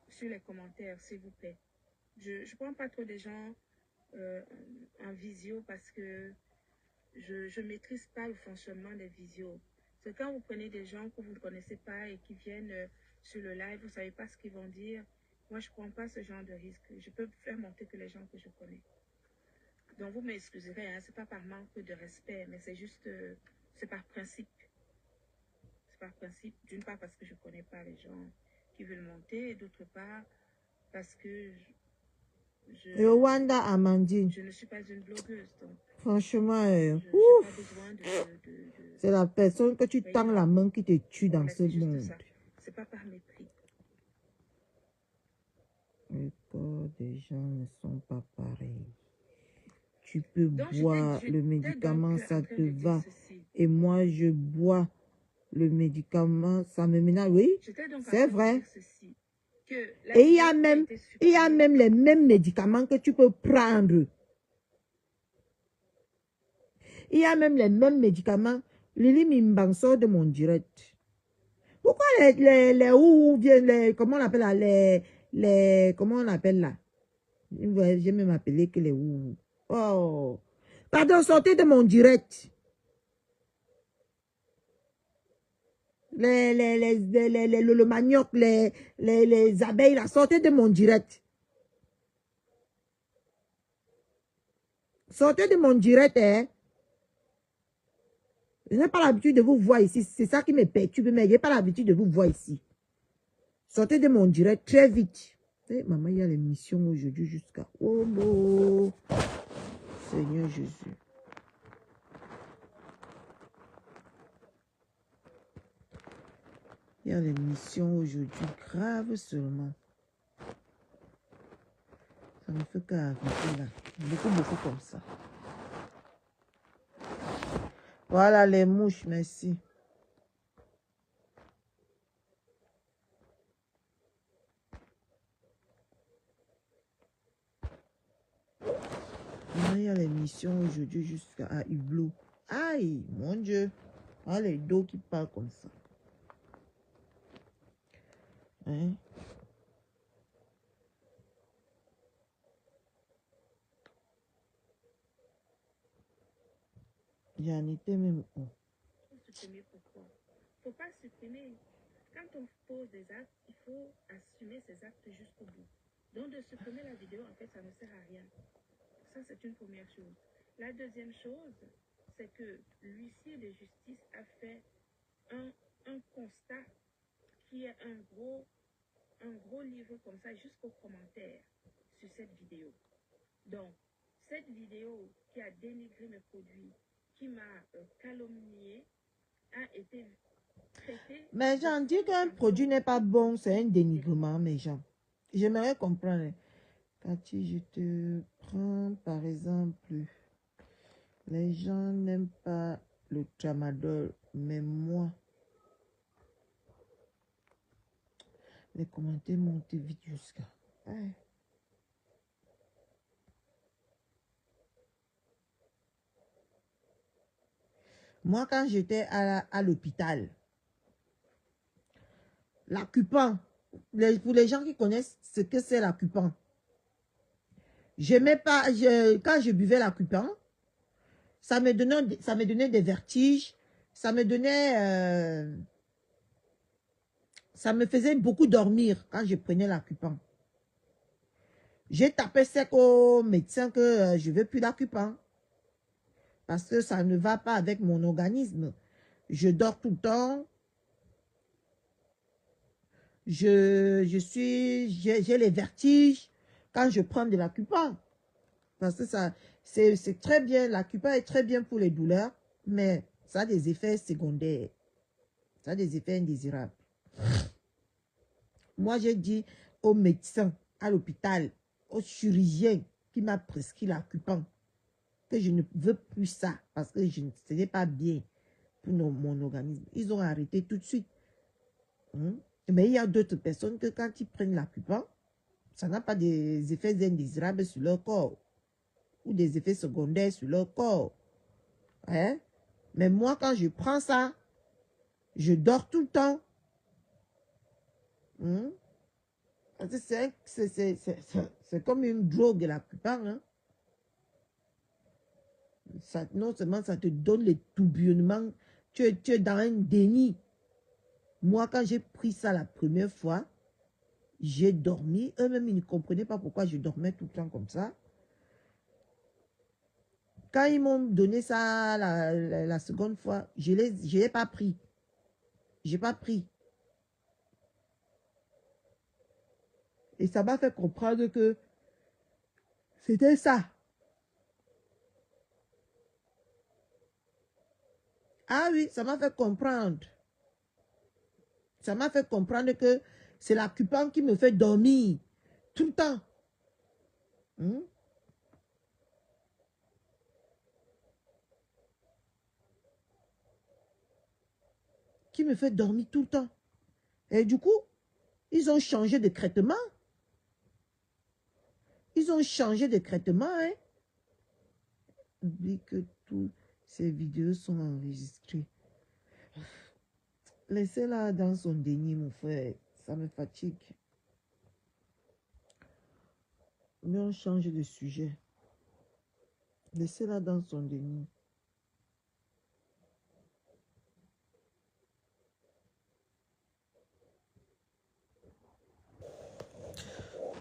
Speaker 2: sur les commentaires, s'il vous plaît. Je ne prends pas trop des gens en visio parce que je ne maîtrise pas le fonctionnement des visios. C'est quand vous prenez des gens que vous ne connaissez pas et qui viennent sur le live, vous ne savez pas ce qu'ils vont dire. Moi, je ne prends pas ce genre de risque. Je peux faire monter que les gens que je connais. Donc, vous m'excuserez, hein, ce n'est pas par manque de respect, mais c'est juste, c'est par principe. C'est par principe, d'une part parce que je ne connais pas les gens qui veulent monter, et d'autre part parce que
Speaker 1: Rwanda Amandine.
Speaker 2: je ne suis pas une blogueuse. Donc
Speaker 1: franchement,
Speaker 2: je n'ai pas besoin de
Speaker 1: c'est la personne que tu tends la main qui te tue dans ce monde.
Speaker 2: C'est pas par mépris.
Speaker 1: Les corps des gens ne sont pas pareils. Tu peux
Speaker 2: Donc,
Speaker 1: boire le médicament, ça te va.
Speaker 2: Ceci.
Speaker 1: Et moi, je bois le médicament, ça me ménage. Oui, c'est vrai.
Speaker 2: que la
Speaker 1: Et il y
Speaker 2: vidéo
Speaker 1: a
Speaker 2: qui a
Speaker 1: même,
Speaker 2: été
Speaker 1: il y a
Speaker 2: supprimée,
Speaker 1: même les mêmes médicaments que tu peux prendre. Il y a même les mêmes médicaments. Lili Mimban sort de mon direct. Pourquoi les ou viennent, comment on appelle là, comment on appelle là? J'ai même appelé que les ou. Oh. Pardon, sortez de mon direct. Le manioc, les abeilles, là, sortez de mon direct. Sortez de mon direct, hein. Je n'ai pas l'habitude de vous voir ici. C'est ça qui me perturbe, mais je n'ai pas l'habitude de vous voir ici. Sortez de mon direct très vite. Eh, maman, il y a l'émission aujourd'hui jusqu'à... Oh, bon. Seigneur Jésus. Il y a l'émission aujourd'hui grave seulement. Ça me fait qu'arriver là. Beaucoup comme ça. Voilà les mouches, merci. Il y a l'émission aujourd'hui jusqu'à Hublot. Aïe, mon Dieu. Ah, les dos qui parlent comme ça. Hein? J'en étais même... Oh.
Speaker 2: supprimer pourquoi? Il ne faut pas supprimer. Quand on pose des actes, il faut assumer ces actes jusqu'au bout. Donc de supprimer la vidéo, en fait, ça ne sert à rien. Ça, c'est une première chose. La deuxième chose, c'est que l'huissier de justice a fait un constat qui est un gros livre comme ça jusqu'aux commentaires sur cette vidéo. Donc, cette vidéo qui a dénigré mes produits, qui m'a calomnié, a été traitée.
Speaker 1: Mais j'en dis qu'un produit n'est pas bon, c'est un dénigrement, mes gens. J'aimerais comprendre. Cathy, je te prends par exemple. Les gens n'aiment pas le tramadol, mais moi, les commentaires montent vite jusqu'à... Ouais. Moi, quand j'étais à l'hôpital, l'acupan, pour les gens qui connaissent ce que c'est l'acupan, j'aimais pas, quand je buvais l'acupan, ça me donnait des vertiges, ça me faisait beaucoup dormir quand je prenais l'acupan. J'ai tapé sec au médecin que je ne veux plus l'acupan. Parce que ça ne va pas avec mon organisme. Je dors tout le temps. J'ai les vertiges quand je prends de l'acupan. Parce que ça, c'est très bien. L'acupan est très bien pour les douleurs, mais ça a des effets secondaires. Ça a des effets indésirables. Moi, j'ai dit au médecin, à l'hôpital, au chirurgien qui m'a prescrit l'acupan, que je ne veux plus ça parce que ce n'est pas bien pour mon organisme. Ils ont arrêté tout de suite. Mais il y a d'autres personnes que quand ils prennent l'acupan, ça n'a pas des effets indésirables sur leur corps ou des effets secondaires sur leur corps. Hein? Mais moi, quand je prends ça, je dors tout le temps. C'est comme une drogue, l'acupan. Hein? Non seulement ça te donne les tourbillonnements, tu es dans un déni. Moi, quand j'ai pris ça la première fois, j'ai dormi. Eux-mêmes, ils ne comprenaient pas pourquoi je dormais tout le temps comme ça. Quand ils m'ont donné ça la seconde fois, je l'ai pas pris. Je n'ai pas pris. Et ça m'a fait comprendre que c'était ça. Ah oui, ça m'a fait comprendre. Ça m'a fait comprendre que c'est l'acupan qui me fait dormir tout le temps. Qui me fait dormir tout le temps. Et du coup, Ils ont changé de traitement. Ils ont changé de traitement, hein. Oublie que toutes ces vidéos sont enregistrées. Laissez-la dans son déni, mon frère. Ça me fatigue. Mais on change de sujet. Laissez-la dans son déni.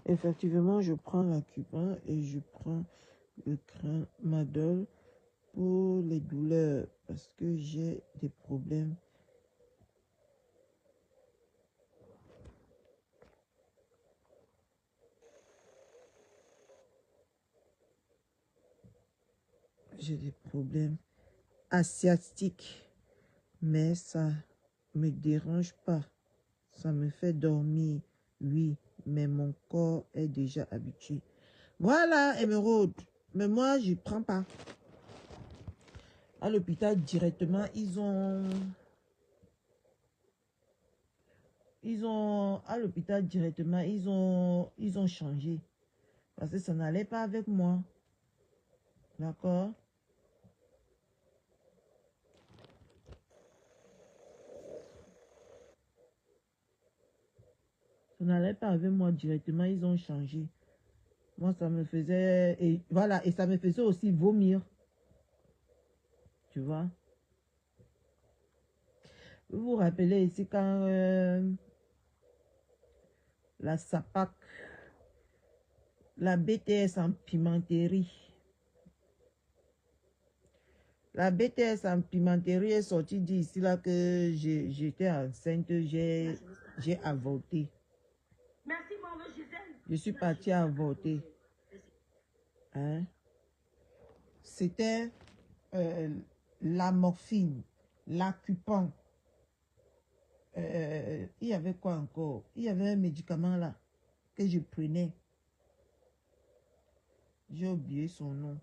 Speaker 1: Effectivement, je prends la Cubain et je prends le Tramadol pour les douleurs parce que j'ai des problèmes. J'ai des problèmes asiatiques, mais ça me dérange pas. Ça me fait dormir, oui, mais mon corps est déjà habitué. Voilà, émeraude. Mais moi, je ne prends pas. À l'hôpital, directement, à l'hôpital, directement, ils ont changé. Parce que ça n'allait pas avec moi. D'accord? Ça n'allait pas avec moi directement, ils ont changé. Moi, ça me faisait... Et voilà, et ça me faisait aussi vomir. Tu vois? Vous vous rappelez ici quand la SAPAC, la BTS en pimenterie. La BTS en pimenterie est sortie d'ici là que j'étais enceinte, j'ai avorté. Je suis partie avorter. Hein? C'était la morphine, l'Acupan. Il y avait quoi encore? Il y avait un médicament là que je prenais. J'ai oublié son nom.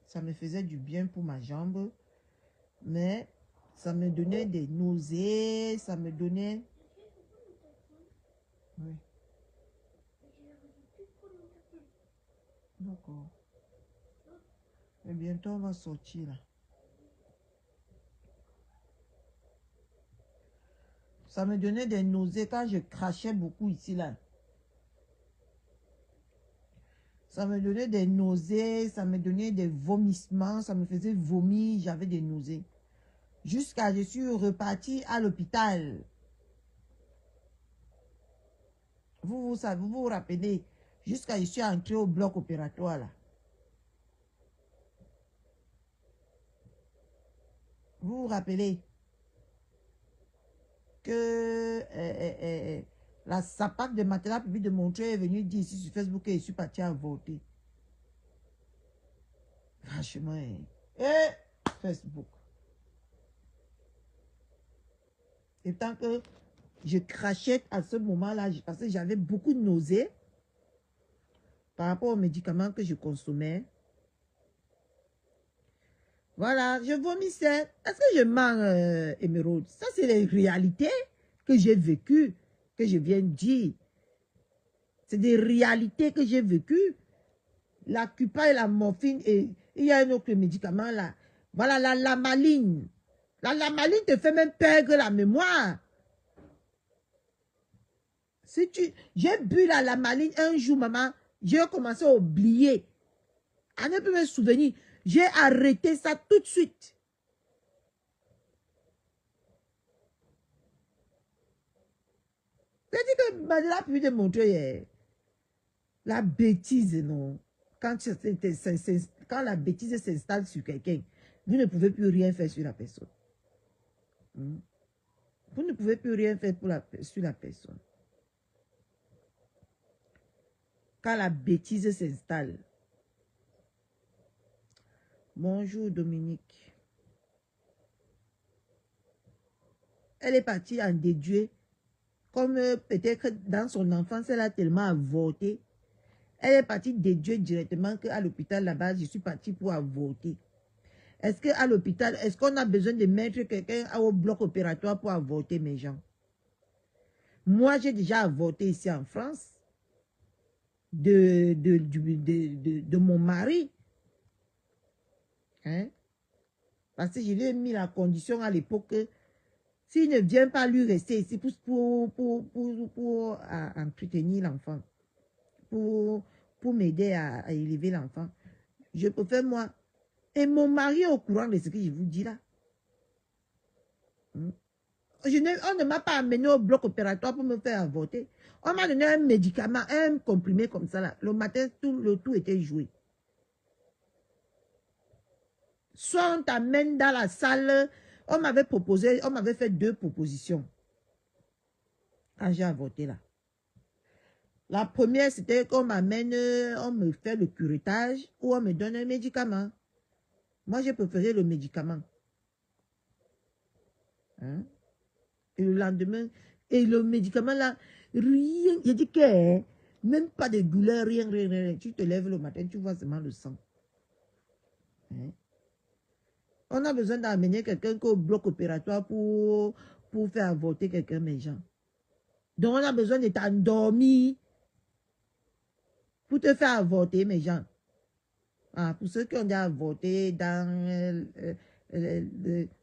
Speaker 1: Ça me faisait du bien pour ma jambe, mais ça me donnait des nausées, ça me donnait... Oui. D'accord. Mais bientôt on va sortir là. Ça me donnait des nausées quand je crachais beaucoup ici là. Ça me donnait des nausées, ça me donnait des vomissements, ça me faisait vomir, j'avais des nausées. Jusqu'à je suis repartie à l'hôpital. Vous vous rappelez, jusqu'à je suis entrée au bloc opératoire là. Vous vous rappelez que la SAPAC de Matela Public de Montreuil est venue dire ici sur Facebook que je suis partie à voter. Franchement, Facebook. Et tant que je crachais à ce moment-là, parce que j'avais beaucoup de nausées par rapport aux médicaments que je consommais. Voilà, je vomissais. Est-ce que je mens, Émeraude? Ça, c'est les réalités que j'ai vécues, que je viens de dire. C'est des réalités que j'ai vécues. La Cupa et la morphine, et il y a un autre médicament là. Voilà, la lamaline. La lamaline te fait même perdre la mémoire. Si j'ai bu la lamaline un jour, maman, j'ai commencé à oublier. À ne plus me souvenir. J'ai arrêté ça tout de suite. C'est dit que Madela pu te montrer la bêtise, non. Quand la bêtise s'installe sur quelqu'un, vous ne pouvez plus rien faire sur la personne. Vous ne pouvez plus rien faire sur la personne. Quand la bêtise s'installe. Bonjour Dominique. Elle est partie en déduit. Comme peut-être dans son enfance, elle a tellement avorté. Elle est partie déduire directement qu'à l'hôpital là-bas, je suis partie pour avorter. Est-ce qu'à l'hôpital, est-ce qu'on a besoin de mettre quelqu'un au bloc opératoire pour avorter, mes gens? Moi, j'ai déjà avorté ici en France de mon mari. Hein? Parce que je lui ai mis la condition à l'époque que s'il ne vient pas lui rester ici pour entretenir l'enfant, pour m'aider à élever l'enfant, je préfère moi. Et mon mari est au courant de ce que je vous dis là. On ne m'a pas amené au bloc opératoire pour me faire avorter. On m'a donné un médicament, un comprimé comme ça là. Le matin, le tout était joué. Soit on t'amène dans la salle, on m'avait proposé, on m'avait fait 2 propositions quand j'ai avorté là. La première, c'était qu'on m'amène, on me fait le curettage ou on me donne un médicament. Moi, j'ai préféré le médicament. Hein? Et le lendemain, et le médicament là, rien, j'ai dit que même pas de douleur, rien, rien, rien. Tu te lèves le matin, tu vois seulement le sang. Hein? On a besoin d'amener quelqu'un au bloc opératoire pour faire avorter quelqu'un, mes gens. Donc, on a besoin de t'endormir pour te faire avorter, mes gens. Ah, pour ceux qui ont déjà avorté dans...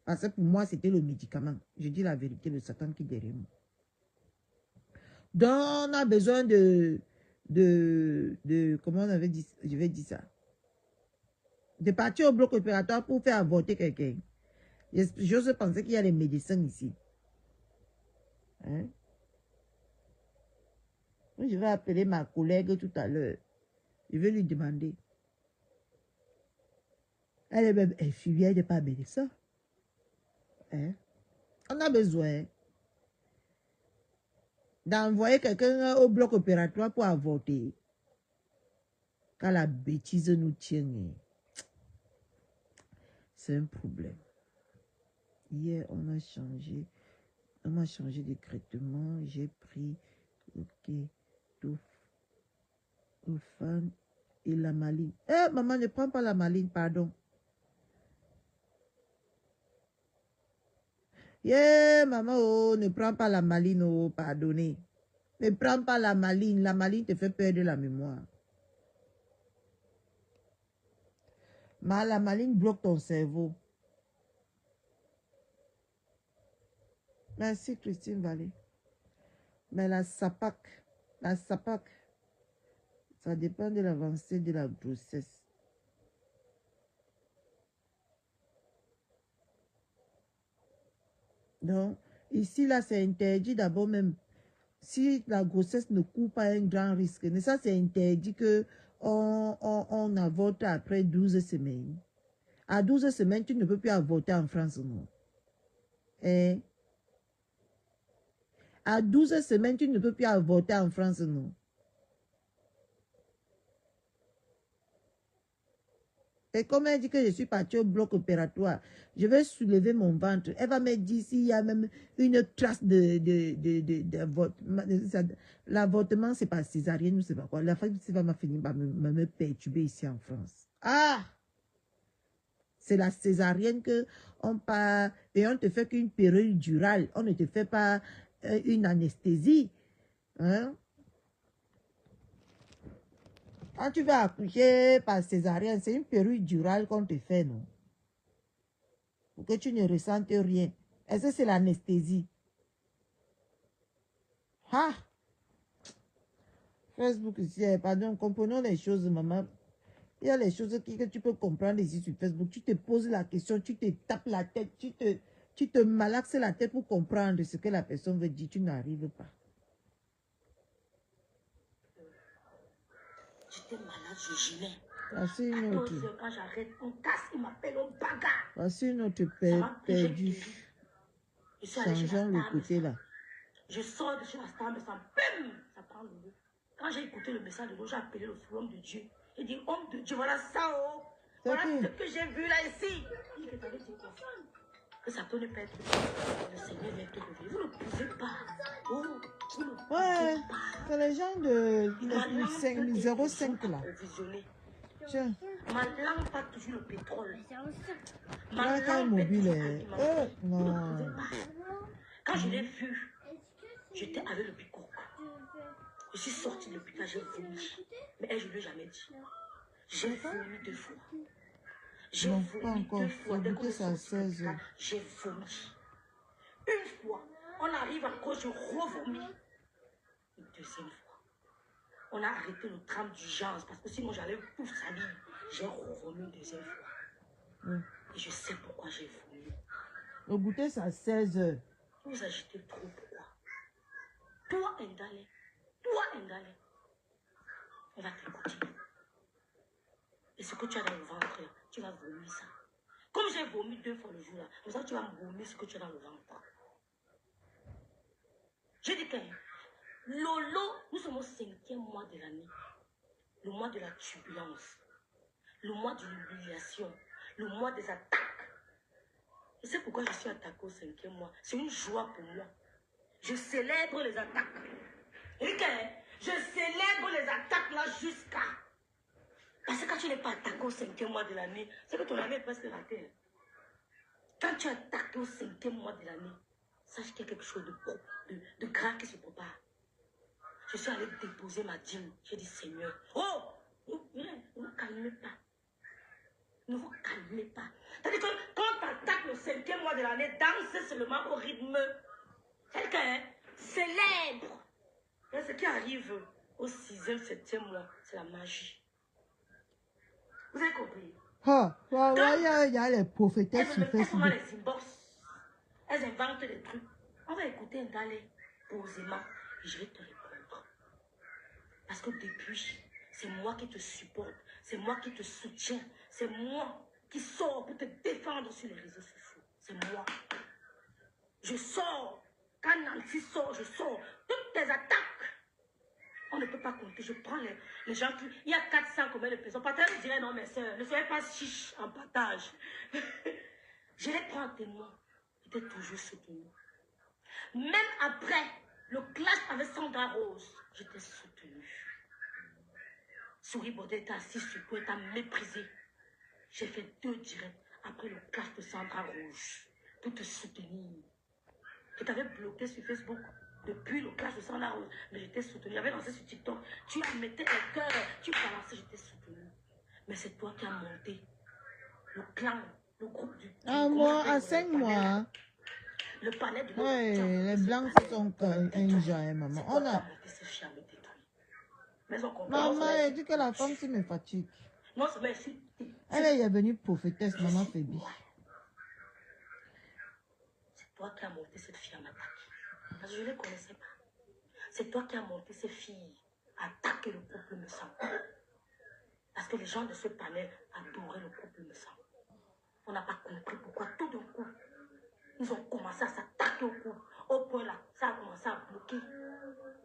Speaker 1: parce que pour moi, c'était le médicament. Je dis la vérité, le Satan qui est derrière moi. Donc, on a besoin comment on avait dit, je vais dire ça, de partir au bloc opératoire pour faire avorter quelqu'un. J'ose penser qu'il y a des médecins ici. Hein? Je vais appeler ma collègue tout à l'heure. Je vais lui demander. Elle est même infirmière, elle n'est pas médecin. Hein? On a besoin d'envoyer quelqu'un au bloc opératoire pour avorter. Quand la bêtise nous tient, c'est un problème. Hier, on m'a changé de traitement. J'ai pris Toufan et la maline. Eh, maman, ne prends pas la maline, pardon. Yeah, maman, oh, ne prends pas la maline, oh, pardonnez. Ne prends pas la maline te fait perdre la mémoire. La maline bloque ton cerveau. Merci, Christine Vallée. Mais la SAPAC, ça dépend de l'avancée de la grossesse. Donc, ici, là, c'est interdit d'abord même. Si la grossesse ne court pas un grand risque, mais ça, c'est interdit que on avorte après 12 semaines. À 12 semaines, tu ne peux plus avorter en France, non. Et à 12 semaines, tu ne peux plus avorter en France, non. Et comme elle dit que je suis partie au bloc opératoire, je vais soulever mon ventre. Elle va me dire s'il y a même une trace d'avortement. L'avortement, c'est pas césarienne ou c'est pas quoi. La femme va finir par me perturber ici en France. Ah! C'est la césarienne que on part et on te fait qu'une péridurale. On ne te fait pas une anesthésie. Hein? Quand tu vas accoucher par césarienne, c'est une péridurale qu'on te fait, non? Pour que tu ne ressentes rien. Est-ce que c'est l'anesthésie? Ah! Facebook ici, pardon, comprenons les choses, maman. Il y a les choses que tu peux comprendre ici sur Facebook. Tu te poses la question, tu te tapes la tête, tu te malaxes la tête pour comprendre ce que la personne veut dire. Tu n'arrives pas.
Speaker 3: J'étais malade, je gênais.
Speaker 1: Voici une autre.
Speaker 3: Quand j'arrête, on casse, il m'appelle, on bagarre.
Speaker 1: Voici une autre perdue. Changeons le côté là.
Speaker 3: Je sors de chez la star, mais ça prend le bout. Quand j'ai écouté le message de l'eau, j'ai appelé le homme de Dieu. J'ai dit, homme de Dieu, voilà ça, oh. Voilà ce que j'ai vu là ici. Il dit, t'avais dit quoi? Que ça peut ne pas être le Seigneur vient te réveiller. Vous ne pouvez pas. Oh, vous ne pouvez pas.
Speaker 1: C'est les gens de 05 là. Tiens.
Speaker 3: Ma langue pas toujours le pétrole.
Speaker 1: Ma langue mobile. Non.
Speaker 3: Quand je l'ai vu,
Speaker 4: J'étais avec le bicoque. Je suis sortie de l'hôpital, j'ai vomi. Mais elle, je ne lui ai jamais dit. J'ai vomi 2 fois. J'ai
Speaker 1: Non, pas
Speaker 4: vomi
Speaker 1: encore.
Speaker 4: 2 fois.
Speaker 1: Faut
Speaker 4: Dès qu'on
Speaker 1: goûter
Speaker 4: est
Speaker 1: ça à
Speaker 4: sorti de
Speaker 1: 16
Speaker 4: l'hôpital,
Speaker 1: heures.
Speaker 4: j'ai vomi. Une fois, on arrive encore, je revomis. Une deuxième fois. On a arrêté le tram d'urgence parce que sinon j'allais tout salir. J'ai revomi une deuxième fois. Et je sais pourquoi j'ai vomi.
Speaker 1: Le goûter, c'est à 16 heures.
Speaker 4: Vous agitez trop, pourquoi? Toi, Ndalé. Toi, Ndalé. On va t'écouter. Et ce que tu as dans le ventre, tu vas vomir ça. Comme j'ai vomi 2 fois le jour là, comme ça tu vas me vomir ce que tu as dans le ventre. J'ai dit que Lolo, nous sommes au 5e mois de l'année. Le mois de la turbulence. Le mois de l'humiliation. Le mois des attaques. Et c'est pourquoi je suis attaquée au 5e mois. C'est une joie pour moi. Je célèbre les attaques. Et je célèbre les attaques là jusqu'à... Parce que quand tu n'es pas attaqué au 5e mois de l'année, c'est que ton année est presque ratée. Quand tu es attaqué au 5e mois de l'année, sache qu'il y a quelque chose de grave qui se prépare. Je suis allée déposer ma dîme. J'ai dit, Seigneur, oh, ne vous calmez pas. Ne vous calmez pas. C'est-à-dire que quand tu attaques le 5e mois de l'année, danse seulement au rythme. Quelqu'un célèbre. Et ce qui arrive au 6e, 7e mois, c'est la magie. Vous avez compris?
Speaker 1: Il y a les prophétesses sur
Speaker 4: Elles
Speaker 1: Facebook.
Speaker 4: sont les inbox. Elles inventent des trucs. On va écouter Ndalé posément et je vais te répondre. Parce que depuis, c'est moi qui te supporte, c'est moi qui te soutiens, c'est moi qui sors pour te défendre sur les réseaux sociaux. C'est moi. Je sors. Quand Nancy sort, je sors. Toutes tes attaques. On ne peut pas compter. Je prends les gens qui... Il y a 400 combien de personnes. Partage, je dirais non, mes soeurs, ne soyez pas chiche en partage. Je les prends en témoin. J'étais toujours soutenue. Même après le clash avec Sandra Rose, j'étais soutenue. Souris Baudet était assise sur toi, elle t'a méprisé. J'ai fait 2 directs après le clash de Sandra Rouge pour te soutenir. Je t'avais bloqué sur Facebook depuis le clash de Sandra Rouge, mais j'étais soutenue. J'avais lancé sur TikTok, tu as metté les cœurs, tu balançais, j'étais soutenue. Mais c'est toi qui as monté le clan, le groupe du...
Speaker 1: Moi, à 5 mois.
Speaker 4: Le palais de...
Speaker 1: Ouais, les blancs sont un genre, maman. On a... Maman, elle dit que la femme, c'est me fatigue.
Speaker 4: Non, c'est merci.
Speaker 1: Elle est venue prophétesse, maman Fébi.
Speaker 4: C'est toi qui as monté cette fille à m'attaquer. Parce que je ne les connaissais pas. C'est toi qui as monté ces filles à attaquer le couple me sang. Parce que les gens de ce panel adoraient le couple me sang. On n'a pas compris pourquoi tout d'un coup, ils ont commencé à s'attaquer au couple. Au point là, ça a commencé à bloquer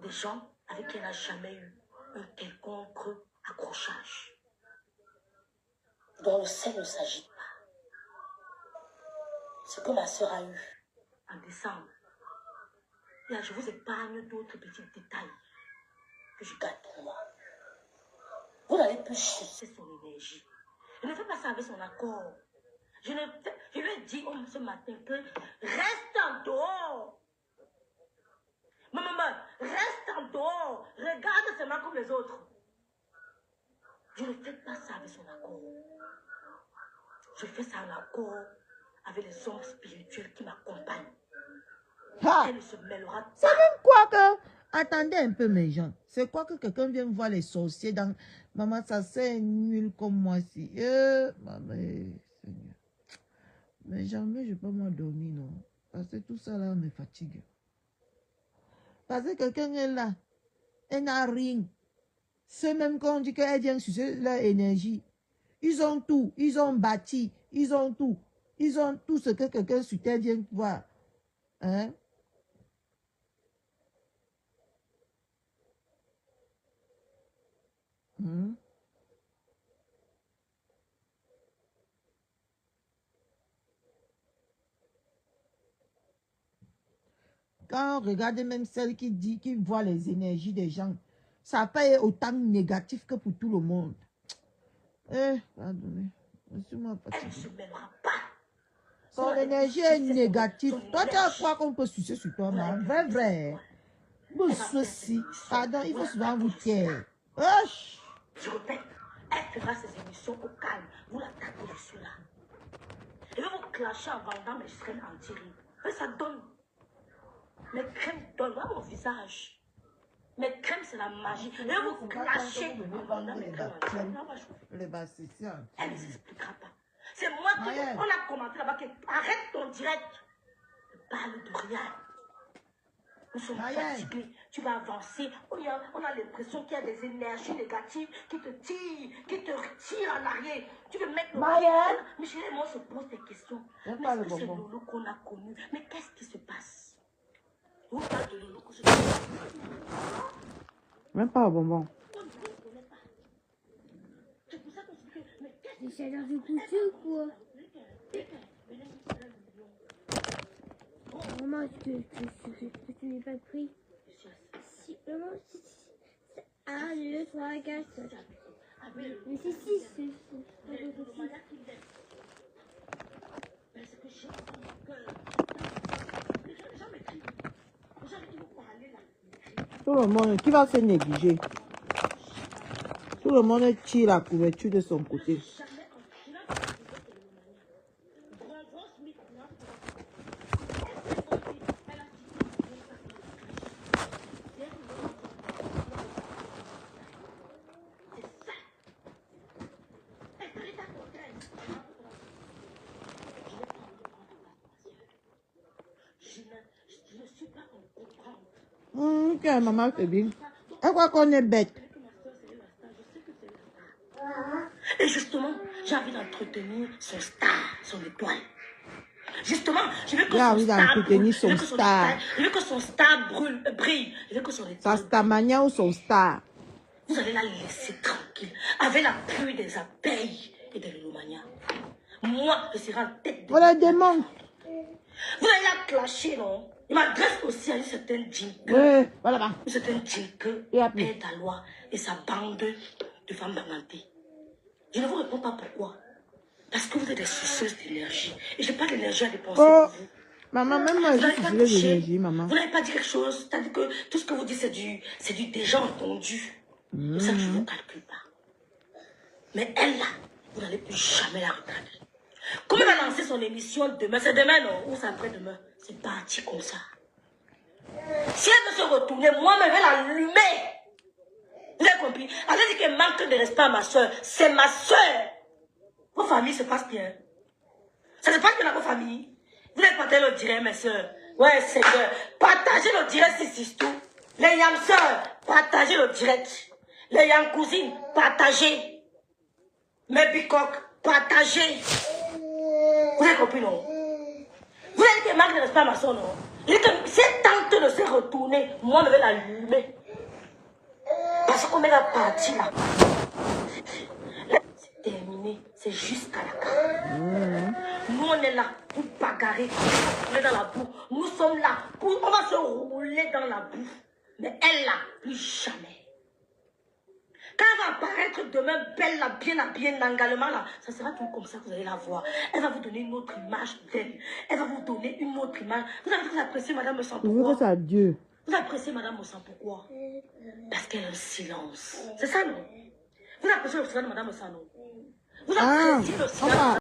Speaker 4: des gens avec qui elle n'a jamais eu un quelconque accrochage. Dont le sel ne s'agite pas. Ce que ma soeur a eu en décembre. Là, je vous épargne d'autres petits détails que je garde pour moi. Vous n'allez plus chasser son énergie. Je ne fais pas ça avec son accord. Je lui ai dit ce matin que reste en dehors. Maman, reste en dehors. Regarde seulement comme les autres. Je ne fais pas ça avec son accord. Je fais ça en accord avec les hommes spirituels qui m'accompagnent. Elle ne se mêlera pas.
Speaker 1: C'est même quoi que... Attendez un peu, mes gens. C'est quoi que quelqu'un vient voir les sorciers dans... Maman, ça c'est nul comme moi si. Maman, Seigneur. Mais jamais je ne peux m'endormir, non. Parce que tout ça là me fatigue. Parce que quelqu'un est là. Elle n'a rien. C'est même quand on dit qu'elle vient sucer leur énergie. Ils ont tout. Ils ont bâti. Ils ont tout. Ils ont tout ce que quelqu'un sur terre vient voir. Hein? Quand on regarde même celle qui dit, qui voit les énergies des gens, ça n'a pas été autant négatif que pour tout le monde. Pardonnez.
Speaker 4: Elle ne se mêlera pas.
Speaker 1: Son énergie est négative. Toi, tu as quoi qu'on peut sucer sur toi, mais vrai. Bon,
Speaker 4: Elle va faire ses
Speaker 1: ceci.
Speaker 4: émissions.
Speaker 1: Pardon, il
Speaker 4: Vous
Speaker 1: faut
Speaker 4: la
Speaker 1: souvent
Speaker 4: tapez
Speaker 1: vous
Speaker 4: le
Speaker 1: taire.
Speaker 4: soir.
Speaker 1: Wesh.
Speaker 4: Je répète, elle fera ses émissions au calme. Vous la tapez dessus là. Je vais vous clasher en vendant mes crèmes anti-rides. Mais ça donne. Mes crèmes donnent. Voilà mon visage. Mes crèmes, c'est la magie. Je vais vous clasher en vendant mes crèmes anti-rides.
Speaker 1: Les bassiciens.
Speaker 4: Elle ne s'expliquera pas. C'est moi qui...
Speaker 1: Maëlle.
Speaker 4: On a commenté là-bas que arrête ton direct. Ne parle de rien. Nous sommes
Speaker 1: Maëlle.
Speaker 4: fatigués. Tu vas avancer. On a l'impression qu'il y a des énergies négatives qui te tirent, qui te retirent en arrière. Tu veux mettre le...
Speaker 1: Maëlle.
Speaker 4: Mais chérie, moi, je pose des questions.
Speaker 1: J'aime
Speaker 4: Mais
Speaker 1: pas
Speaker 4: est-ce
Speaker 1: le
Speaker 4: que c'est
Speaker 1: bonbon.
Speaker 4: Lolo qu'on a connu? Mais qu'est-ce qui se passe? Vous parlez de Lolo que je ne connais
Speaker 1: Même pas au bonbon.
Speaker 4: pas. C'est pour ça qu'on se dit que... Mais qu'est-ce
Speaker 5: Mais c'est dans une couture ou quoi? Maman, est-ce que tu n'es pas pris? Si, maman, c'est 1, 2, 3, 4, 5. Mais c'est 6, c'est pas possible.
Speaker 1: Tout le monde, qui va se négliger? Tout le monde tire la couverture de son côté. Ok, maman, c'est bien. Elle croit qu'on est bête.
Speaker 4: Et justement, j'ai envie d'entretenir son star, son étoile. Justement, je veux que
Speaker 1: J'ai
Speaker 4: son
Speaker 1: envie
Speaker 4: star
Speaker 1: d'entretenir
Speaker 4: brûle,
Speaker 1: son
Speaker 4: je veux que
Speaker 1: star.
Speaker 4: Je veux que son star brille. Je veux que son
Speaker 1: Sa
Speaker 4: étoile.
Speaker 1: stamania ou son star.
Speaker 4: Vous allez la laisser tranquille, avec la pluie des abeilles et de l'élomania. Moi, je serai en tête de...
Speaker 1: Voilà des démon.
Speaker 4: Vous allez la clasher, non? Il m'adresse aussi à une certaine Jinke.
Speaker 1: Oui, voilà.
Speaker 4: Une certaine Jinke,
Speaker 1: Et après?
Speaker 4: Père d'Alois et sa bande de femmes bangantées. Je ne vous réponds pas pourquoi. Parce que vous êtes des suceuses d'énergie. Et je n'ai pas d'énergie à dépenser
Speaker 1: Oh,
Speaker 4: pour vous.
Speaker 1: maman, même moi,
Speaker 4: Vous
Speaker 1: je
Speaker 4: n'avez
Speaker 1: suis
Speaker 4: pas
Speaker 1: de
Speaker 4: touché.
Speaker 1: l'énergie, maman.
Speaker 4: Vous n'avez pas dit quelque chose. C'est-à-dire que tout ce que vous dites, c'est du déjà entendu. C'est ça que je ne vous calcule pas. Mais elle, là, vous n'allez plus jamais la regarder. Comme elle va lancer son émission demain, c'est demain, non? Ou c'est après-demain? C'est parti comme ça. Si elle veut se retourner, moi-même, je vais l'allumer. Vous avez compris? Elle a dit qu'elle manque de respect à ma soeur. C'est ma soeur. Vos familles se passent bien. Ça se passe bien dans vos familles. Vous n'avez pas le direct, mes soeurs. Ouais, Seigneur. Partagez le direct, c'est tout. Les yam soeurs, partagez le direct. Les yam cousines, partagez. Mes bicoques, partagez. Vous avez compris, non? Vous avez dit qu'elle manque de respect à ma soeur, non? Il dit que si elle tente de se retourner, moi, je vais l'allumer. Parce qu'on met la partie là. C'est terminé. C'est jusqu'à la carte. Nous, on est là pour bagarrer. On est dans la boue. Nous sommes là pour... On va se rouler dans la boue. Mais elle là, plus jamais. Quand elle va apparaître demain, belle, là, bien habillée, nangalement, là, ça sera tout comme ça que vous allez la voir. Elle va vous donner une autre image d'elle. Elle va vous donner une autre image. Vous avez apprécié Madame Mossan,
Speaker 1: Je veux
Speaker 4: pourquoi?
Speaker 1: que ça dure.
Speaker 4: Vous appréciez Madame Mossan, pourquoi? Parce qu'elle a un silence. C'est ça, non? Vous appréciez le silence de Madame Mossan, non? Vous appréciez le silence de